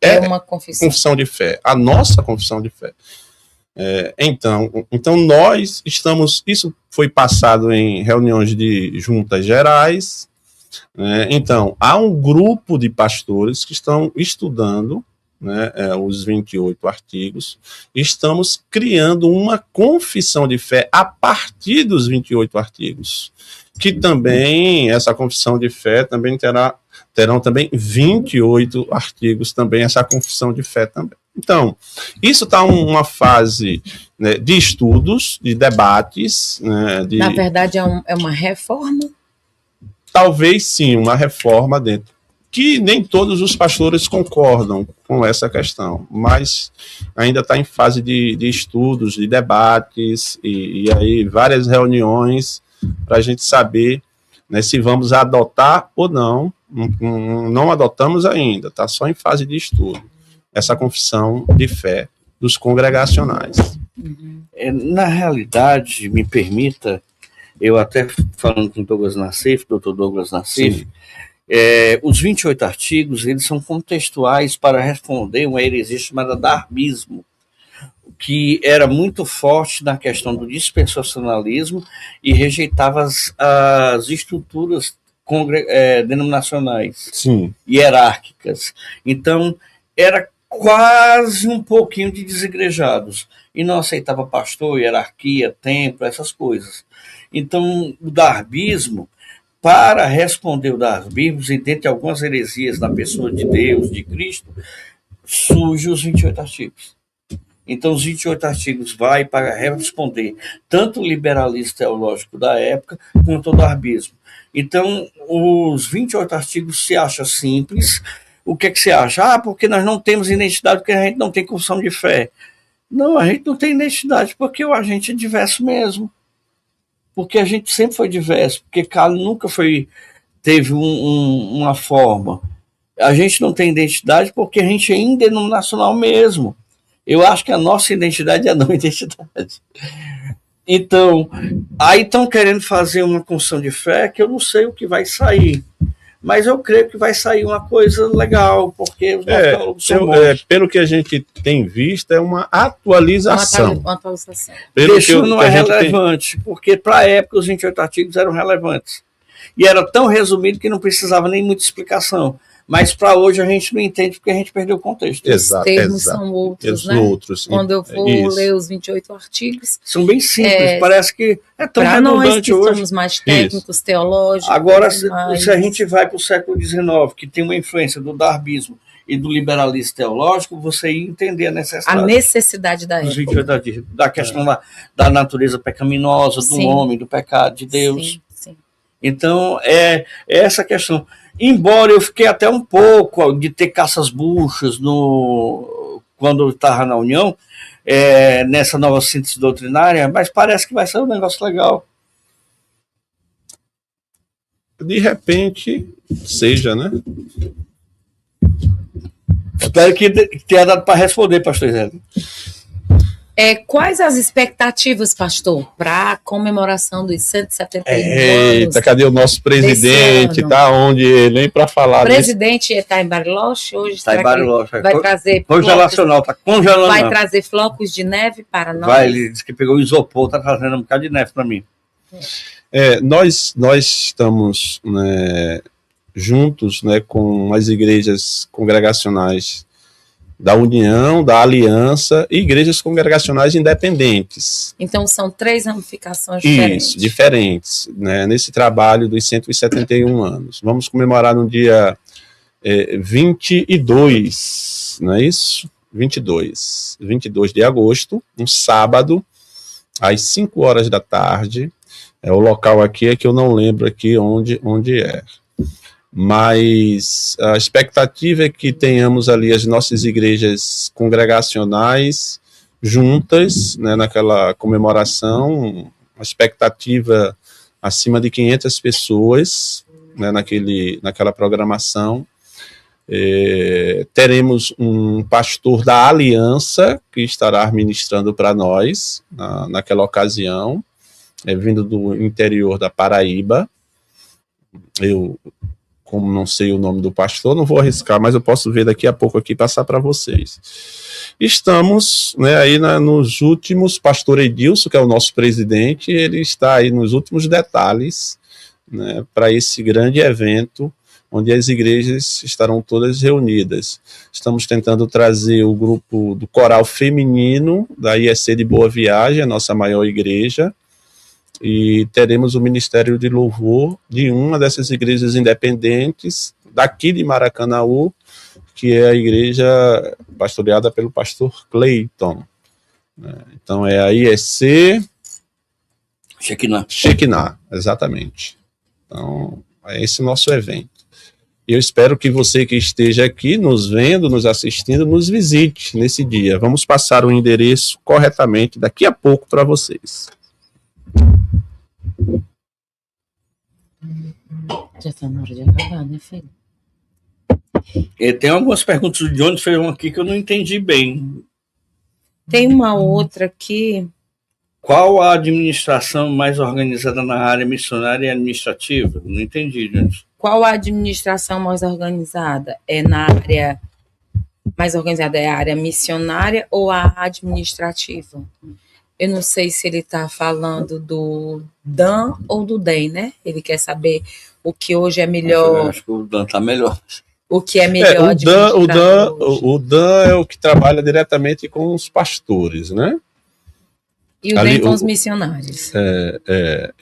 é uma confissão de fé, a nossa confissão de fé. Então nós estamos, isso foi passado em reuniões de juntas gerais, né? Então há um grupo de pastores que estão estudando, né, os 28 artigos, estamos criando uma confissão de fé a partir dos 28 artigos, que também, essa confissão de fé também terão também 28 artigos, também essa confissão de fé também. Então, isso está uma fase, né, de estudos, de debates. Né, Na verdade, é uma reforma? Talvez sim, uma reforma dentro. Que nem todos os pastores concordam com essa questão, mas ainda está em fase de estudos, de debates, e aí várias reuniões para a gente saber, né, se vamos adotar ou não. Não adotamos ainda, está só em fase de estudo, essa confissão de fé dos congregacionais. Na realidade, me permita, eu até falando com o Douglas Nassif, doutor Douglas Nassif, os 28 artigos, eles são contextuais para responder uma heresia chamada darbismo, que era muito forte na questão do dispensacionalismo e rejeitava as estruturas denominacionais, hierárquicas. Então, era quase um pouquinho de desigrejados, e não aceitava pastor, hierarquia, templo, essas coisas. Então, o darbismo, para responder o darbismo, e dentre algumas heresias na pessoa de Deus, de Cristo, surge os 28 artigos. Então, os 28 artigos vai para responder tanto o liberalismo teológico da época, quanto o darbismo. Então, os 28 artigos se acha simples. O que é que você acha? Porque nós não temos identidade, porque a gente não tem confissão de fé. Não, a gente não tem identidade porque a gente é diverso mesmo. Porque a gente sempre foi diverso, porque Carlos nunca teve uma forma. A gente não tem identidade porque a gente é indenominacional mesmo. Eu acho que a nossa identidade é a não identidade. Então, aí estão querendo fazer uma confissão de fé que eu não sei o que vai sair. Mas eu creio que vai sair uma coisa legal, porque os teólogos são bons. Pelo que a gente tem visto, é uma atualização. Uma atualização. Isso não é relevante, porque para a época os 28 artigos eram relevantes. E era tão resumido que não precisava nem muita explicação. Mas para hoje a gente não entende porque a gente perdeu o contexto. Os termos são outros, né? Quando eu for ler os 28 artigos... São bem simples, parece que é tão redundante nós que hoje. somos mais técnicos, teológicos... Agora, se a gente vai para o século XIX, que tem uma influência do darbismo e do liberalismo teológico, você ia entender a necessidade da época. 28 artigos, da questão da natureza pecaminosa, do homem, do pecado de Deus. Sim. Então, é essa questão. Embora eu fiquei até um pouco de ter caças buchas quando eu estava na União, nessa nova síntese doutrinária, mas parece que vai ser um negócio legal. De repente, seja, né? Espero que tenha dado para responder, pastor Zé. Quais as expectativas, pastor, para a comemoração dos 171 anos? Eita, cadê o nosso presidente? Está onde ele? Nem para falar. O presidente está em Bariloche hoje? Está em Bariloche. Vai trazer congelacional, está congelando. Vai trazer flocos de neve para nós? Vai, ele disse que pegou o isopor, está trazendo um bocado de neve para mim. Nós estamos, né, juntos, né, com as igrejas congregacionais da União, da Aliança e igrejas congregacionais independentes. Então são 3 ramificações diferentes. Isso, diferentes, né, nesse trabalho dos 171 anos. Vamos comemorar no dia 22, não é isso? 22 de agosto, um sábado, às 5 horas da tarde. O local aqui é que eu não lembro aqui onde é. Mas a expectativa é que tenhamos ali as nossas igrejas congregacionais juntas, né, naquela comemoração, uma expectativa acima de 500 pessoas, né, naquela programação. Teremos um pastor da Aliança que estará ministrando para nós naquela ocasião, vindo do interior da Paraíba. Eu, como não sei o nome do pastor, não vou arriscar, mas eu posso ver daqui a pouco aqui e passar para vocês. Estamos, né, aí nos últimos, pastor Edilson, que é o nosso presidente, ele está aí nos últimos detalhes, né, para esse grande evento, onde as igrejas estarão todas reunidas. Estamos tentando trazer o grupo do coral feminino da IEC de Boa Viagem, a nossa maior igreja, e teremos o Ministério de Louvor de uma dessas igrejas independentes, daqui de Maracanaú, que é a igreja pastoreada pelo pastor Cleiton. Então é a IEC Shekinah, exatamente. Então é esse nosso evento. E eu espero que você que esteja aqui nos vendo, nos assistindo, nos visite nesse dia. Vamos passar o endereço corretamente daqui a pouco para vocês. Já está na hora de acabar, né, filho? Tem algumas perguntas de onde foi aqui que eu não entendi bem. Tem uma outra aqui. Qual a administração mais organizada na área missionária e administrativa? Não entendi, gente. Qual a administração mais organizada? É na área mais organizada é a área missionária ou a administrativa? Eu não sei se ele está falando do Dan ou do DEM, né? Ele quer saber o que hoje é melhor. Eu acho que o Dan está melhor. O que é melhor o Dan é o que trabalha diretamente com os pastores, né? E o DEM com os missionários.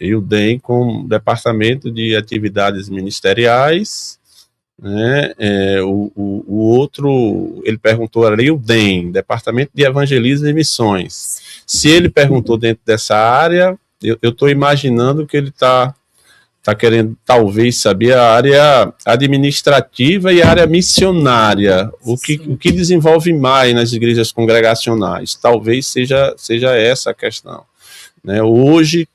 E o DEM com o Departamento de Atividades Ministeriais, né? O outro, ele perguntou ali, o DEM, Departamento de Evangelismo e Missões. Se ele perguntou dentro dessa área, eu estou imaginando que ele está querendo talvez saber a área administrativa e a área missionária, o que desenvolve mais nas igrejas congregacionais. Talvez seja essa a questão. Né? Hoje,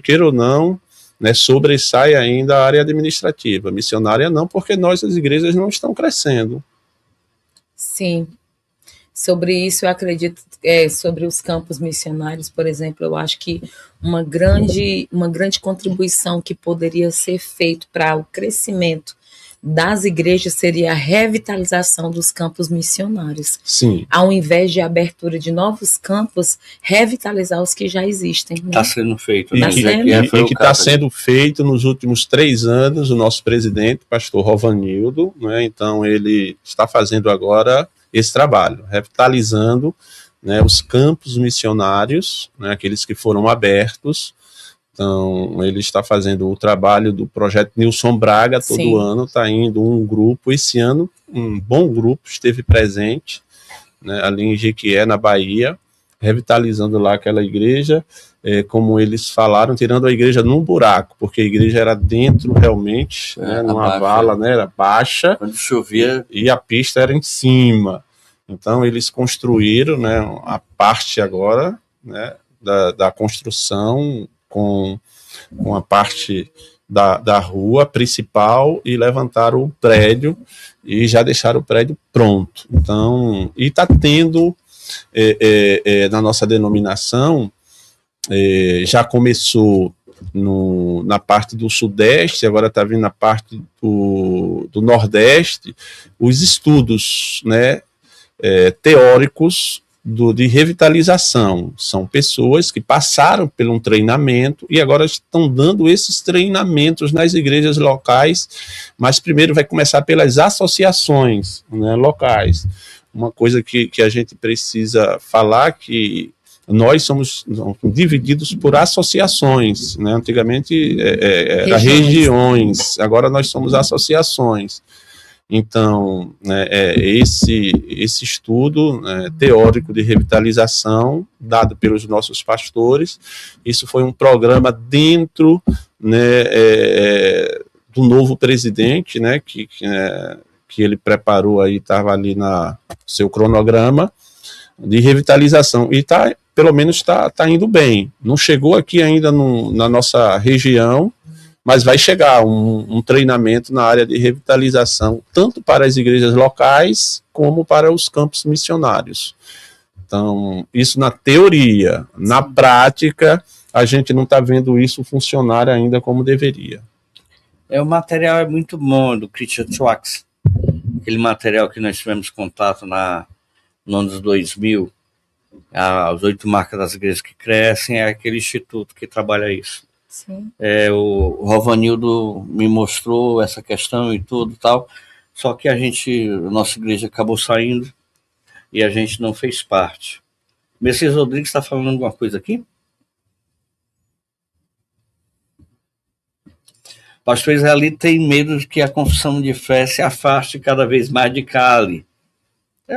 queira ou não, né, sobressai ainda a área administrativa. Missionária não, porque as igrejas não estão crescendo. Sim. Sobre isso, eu acredito, sobre os campos missionários, por exemplo, eu acho que uma grande contribuição que poderia ser feita para o crescimento das igrejas seria a revitalização dos campos missionários. Sim. Ao invés de abertura de novos campos, revitalizar os que já existem. Está sendo feito. Né? E que está sendo feito nos últimos 3 anos, o nosso presidente, pastor Rovanildo, né? Então ele está fazendo agora esse trabalho, revitalizando, né, os campos missionários, né, aqueles que foram abertos. Então, ele está fazendo o trabalho do projeto Nilson Braga, todo Sim. ano está indo um grupo. Esse ano, um bom grupo esteve presente, né, ali em Jequié, na Bahia, revitalizando lá aquela igreja, como eles falaram, tirando a igreja num buraco, porque a igreja era dentro realmente, né, numa vala, né, era baixa, quando chovia, e a pista era em cima. Então eles construíram, né, a parte agora, né, da construção com a parte da rua principal e levantaram o prédio e já deixaram o prédio pronto. Então, e está tendo na nossa denominação, já começou na parte do Sudeste, agora está vindo na parte do Nordeste, os estudos, né, teóricos de revitalização. São pessoas que passaram por um treinamento e agora estão dando esses treinamentos nas igrejas locais, mas primeiro vai começar pelas associações, né, locais. Uma coisa que a gente precisa falar, que nós somos divididos por associações, né? Antigamente era regiões, agora nós somos associações. Então, né, esse estudo, né, teórico de revitalização, dado pelos nossos pastores, isso foi um programa dentro, né, do novo presidente, né, que ele preparou aí, estava ali no seu cronograma de revitalização, e pelo menos está indo bem. Não chegou aqui ainda na nossa região, mas vai chegar um treinamento na área de revitalização, tanto para as igrejas locais, como para os campos missionários. Então, isso na teoria. Na prática, a gente não está vendo isso funcionar ainda como deveria. O material é muito bom, do Christian Schwartz. Aquele material que nós tivemos contato no ano dos 2000, as 8 marcas das igrejas que crescem, é aquele instituto que trabalha isso. Sim. O Rovanildo me mostrou essa questão e tudo tal, só que a nossa igreja acabou saindo e a gente não fez parte. Messias Rodrigues está falando alguma coisa aqui? pastor Israelito tem medo de que a confissão de fé se afaste cada vez mais de Cali. É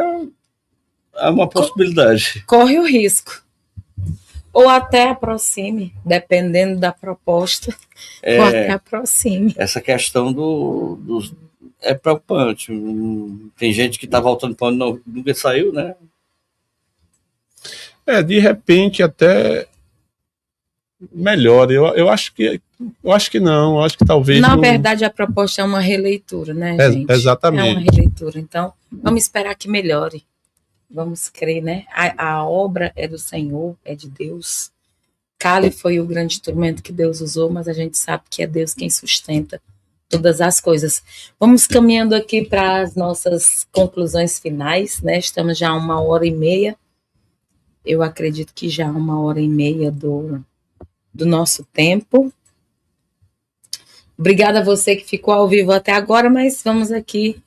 uma possibilidade. Corre o risco. Ou até aproxime, dependendo da proposta, ou até aproxime. Essa questão é preocupante. Tem gente que está voltando para onde nunca saiu, né? De repente até melhor. Eu acho que não. Eu acho que talvez. Na verdade, a proposta é uma releitura, né, gente? Exatamente. É uma releitura. Então, vamos esperar que melhore. Vamos crer, né? A obra é do Senhor, é de Deus. Cali foi o grande instrumento que Deus usou, mas a gente sabe que é Deus quem sustenta todas as coisas. Vamos caminhando aqui para as nossas conclusões finais, né? Estamos já a 1h30. Eu acredito que já 1h30 do nosso tempo. Obrigada a você que ficou ao vivo até agora, mas vamos aqui,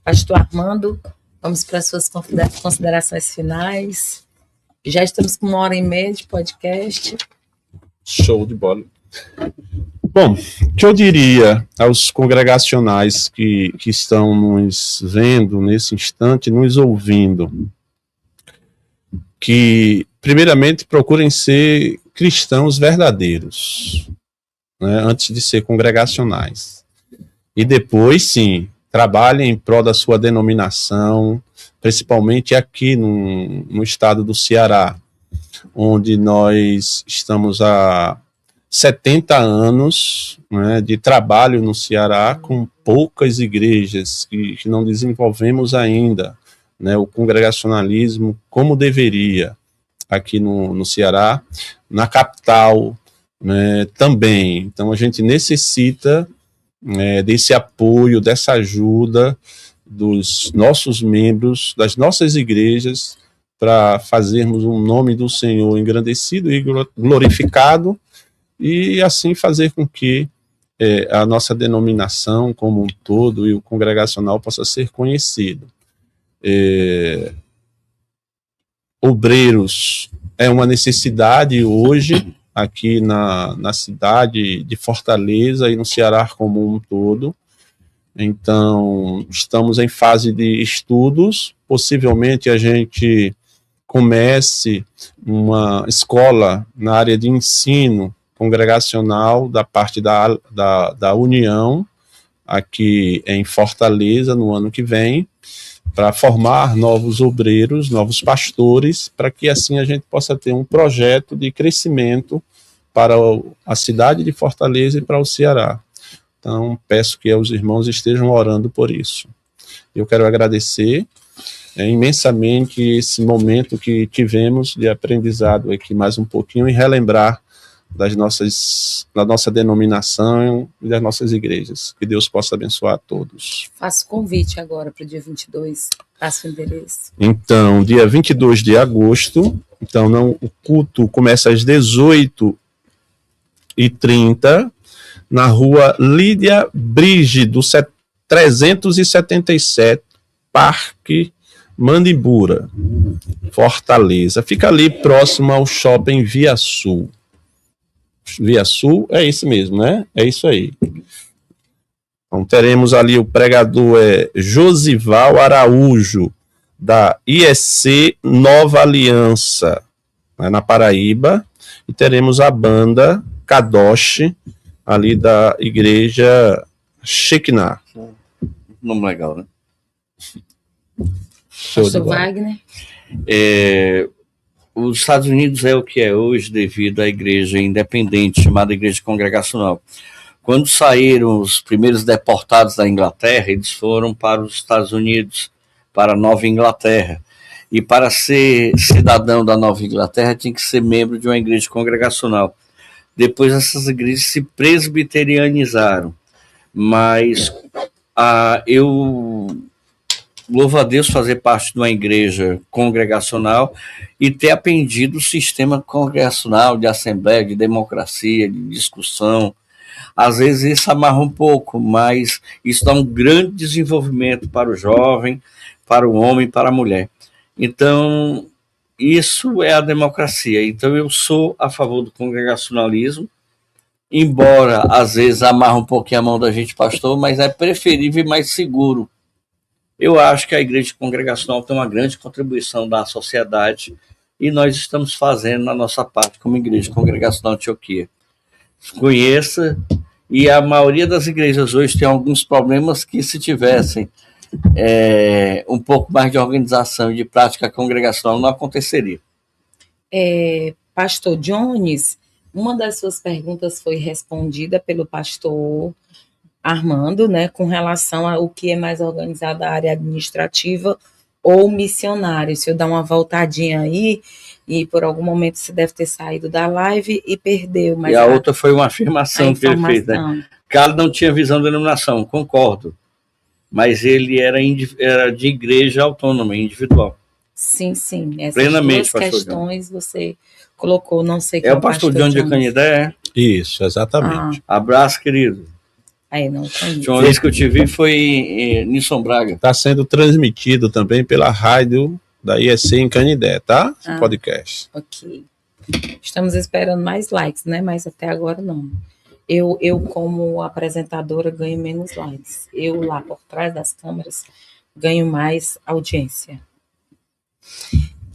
Pastor Armando, vamos para as suas considerações finais. Já estamos com 1h30 de podcast. Show de bola. Bom, o que eu diria aos congregacionais que estão nos vendo nesse instante, nos ouvindo, que primeiramente procurem ser cristãos verdadeiros, né, antes de ser congregacionais. E depois, sim, trabalhem em prol da sua denominação, principalmente aqui no estado do Ceará, onde nós estamos há 70 anos, né, de trabalho no Ceará, com poucas igrejas que não desenvolvemos ainda, né, o congregacionalismo como deveria aqui no Ceará, na capital, né, também. Então a gente necessita desse apoio, dessa ajuda dos nossos membros, das nossas igrejas, para fazermos o nome do Senhor engrandecido e glorificado, e assim fazer com que a nossa denominação como um todo e o congregacional possa ser conhecido. Obreiros é uma necessidade hoje aqui na cidade de Fortaleza e no Ceará como um todo. Então, estamos em fase de estudos, possivelmente a gente comece uma escola na área de ensino congregacional da parte da União, aqui em Fortaleza, no ano que vem, para formar novos obreiros, novos pastores, para que assim a gente possa ter um projeto de crescimento para a cidade de Fortaleza e para o Ceará. Então, peço que os irmãos estejam orando por isso. Eu quero agradecer imensamente esse momento que tivemos de aprendizado aqui mais um pouquinho e relembrar da nossa denominação e das nossas igrejas. Que Deus possa abençoar a todos. Faço convite agora para o dia 22. Passo o endereço. Então, dia 22 de agosto, o culto começa às 18h30, na rua Lídia Brígido, 377, Parque Mandibura, Fortaleza. Fica ali próximo ao Shopping Via Sul. Via Sul, é isso mesmo, né? É isso aí. Então, teremos ali o pregador Josival Araújo, da IEC Nova Aliança, né, na Paraíba, e teremos a banda Kadosh, ali da igreja Shekinah. Nome legal, né? Pastor Wagner. Os Estados Unidos é o que é hoje devido à igreja independente, chamada Igreja Congregacional. Quando saíram os primeiros deportados da Inglaterra, eles foram para os Estados Unidos, para a Nova Inglaterra. E para ser cidadão da Nova Inglaterra, tinha que ser membro de uma igreja congregacional. Depois essas igrejas se presbiterianizaram. Mas eu louvo a Deus fazer parte de uma igreja congregacional e ter aprendido o sistema congregacional de assembleia, de democracia, de discussão. Às vezes isso amarra um pouco, mas isso dá um grande desenvolvimento para o jovem, para o homem, para a mulher. Então, isso é a democracia. Então, eu sou a favor do congregacionalismo, embora às vezes amarra um pouquinho a mão da gente, pastor, mas é preferível e mais seguro. Eu acho que a igreja congregacional tem uma grande contribuição da sociedade e nós estamos fazendo a nossa parte como igreja congregacional Antioquia. Conheça, e a maioria das igrejas hoje tem alguns problemas que, se tivessem um pouco mais de organização e de prática congregacional, não aconteceria. Pastor Jones, uma das suas perguntas foi respondida pelo pastor Armando, né, com relação ao que é mais organizado, a área administrativa ou missionário. Se eu dar uma voltadinha aí, e por algum momento você deve ter saído da live e perdeu. Mas e a outra foi uma afirmação que ele fez, né? Carlos não tinha visão de iluminação, concordo. Mas ele era de igreja autônoma, individual. Sim, sim. Essas plenamente, duas questões John. Você colocou, não sei quem é o pastor John de Canidé? Isso, exatamente. Abraço, querido. Aí não conheço. Uma vez que eu te vi foi em Nilson Braga. Está sendo transmitido também pela rádio da IEC em Canidé, tá? Podcast. Ok. Estamos esperando mais likes, né? Mas até agora não. Eu como apresentadora, ganho menos likes. Eu, lá por trás das câmeras, ganho mais audiência.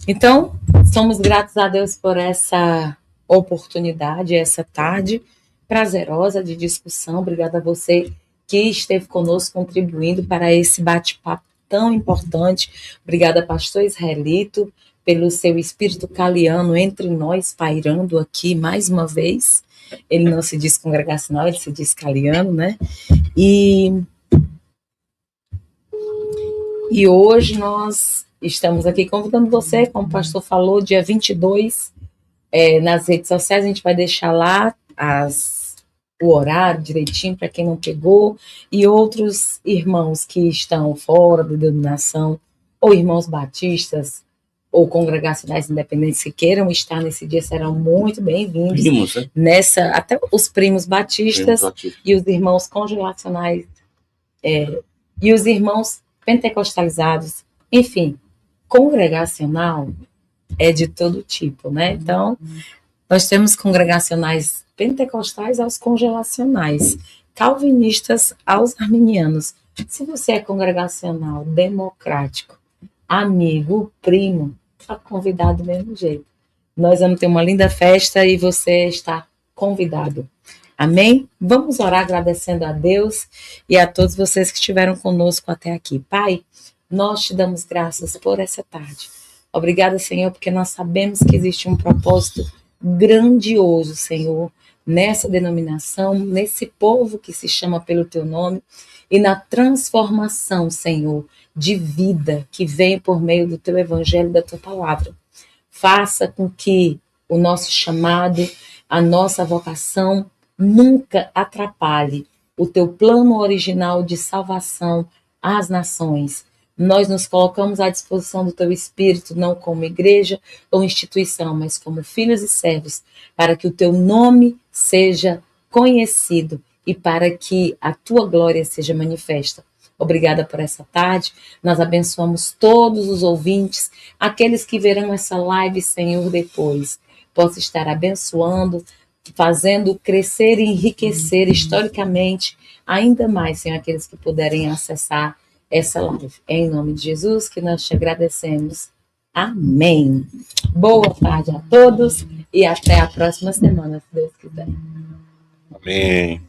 Então, somos gratos a Deus por essa oportunidade, essa tarde prazerosa de discussão. Obrigada a você que esteve conosco contribuindo para esse bate-papo tão importante. Obrigada, pastor Israelito, pelo seu espírito caliano entre nós, pairando aqui mais uma vez. Ele não se diz congregacional, ele se diz caliano, né? E hoje nós estamos aqui convidando você, como o pastor falou, dia 22, nas redes sociais, a gente vai deixar lá o horário direitinho para quem não pegou, e outros irmãos que estão fora da denominação, ou irmãos batistas, ou congregacionais independentes que queiram estar nesse dia, serão muito bem-vindos. Primos, né? Até os primos batistas e os irmãos congregacionais, e os irmãos pentecostalizados, enfim, congregacional é de todo tipo, né? Então, nós temos congregacionais pentecostais aos congelacionais, calvinistas aos arminianos. Se você é congregacional, democrático, amigo, primo, está convidado do mesmo jeito. Nós vamos ter uma linda festa e você está convidado. Amém? Vamos orar agradecendo a Deus e a todos vocês que estiveram conosco até aqui. Pai, nós te damos graças por essa tarde. Obrigada, Senhor, porque nós sabemos que existe um propósito grandioso, Senhor, nessa denominação, nesse povo que se chama pelo teu nome e na transformação, Senhor, de vida que vem por meio do teu evangelho e da tua palavra. Faça com que o nosso chamado, a nossa vocação nunca atrapalhe o teu plano original de salvação às nações. Nós nos colocamos à disposição do teu Espírito, não como igreja ou instituição, mas como filhos e servos, para que o teu nome seja conhecido e para que a tua glória seja manifesta. Obrigada por essa tarde. Nós abençoamos todos os ouvintes, aqueles que verão essa live, Senhor, depois. Possa estar abençoando, fazendo crescer e enriquecer historicamente ainda mais, Senhor, aqueles que puderem acessar essa live. É em nome de Jesus que nós te agradecemos. Amém. Boa tarde a todos e até a próxima semana, se Deus quiser. Amém.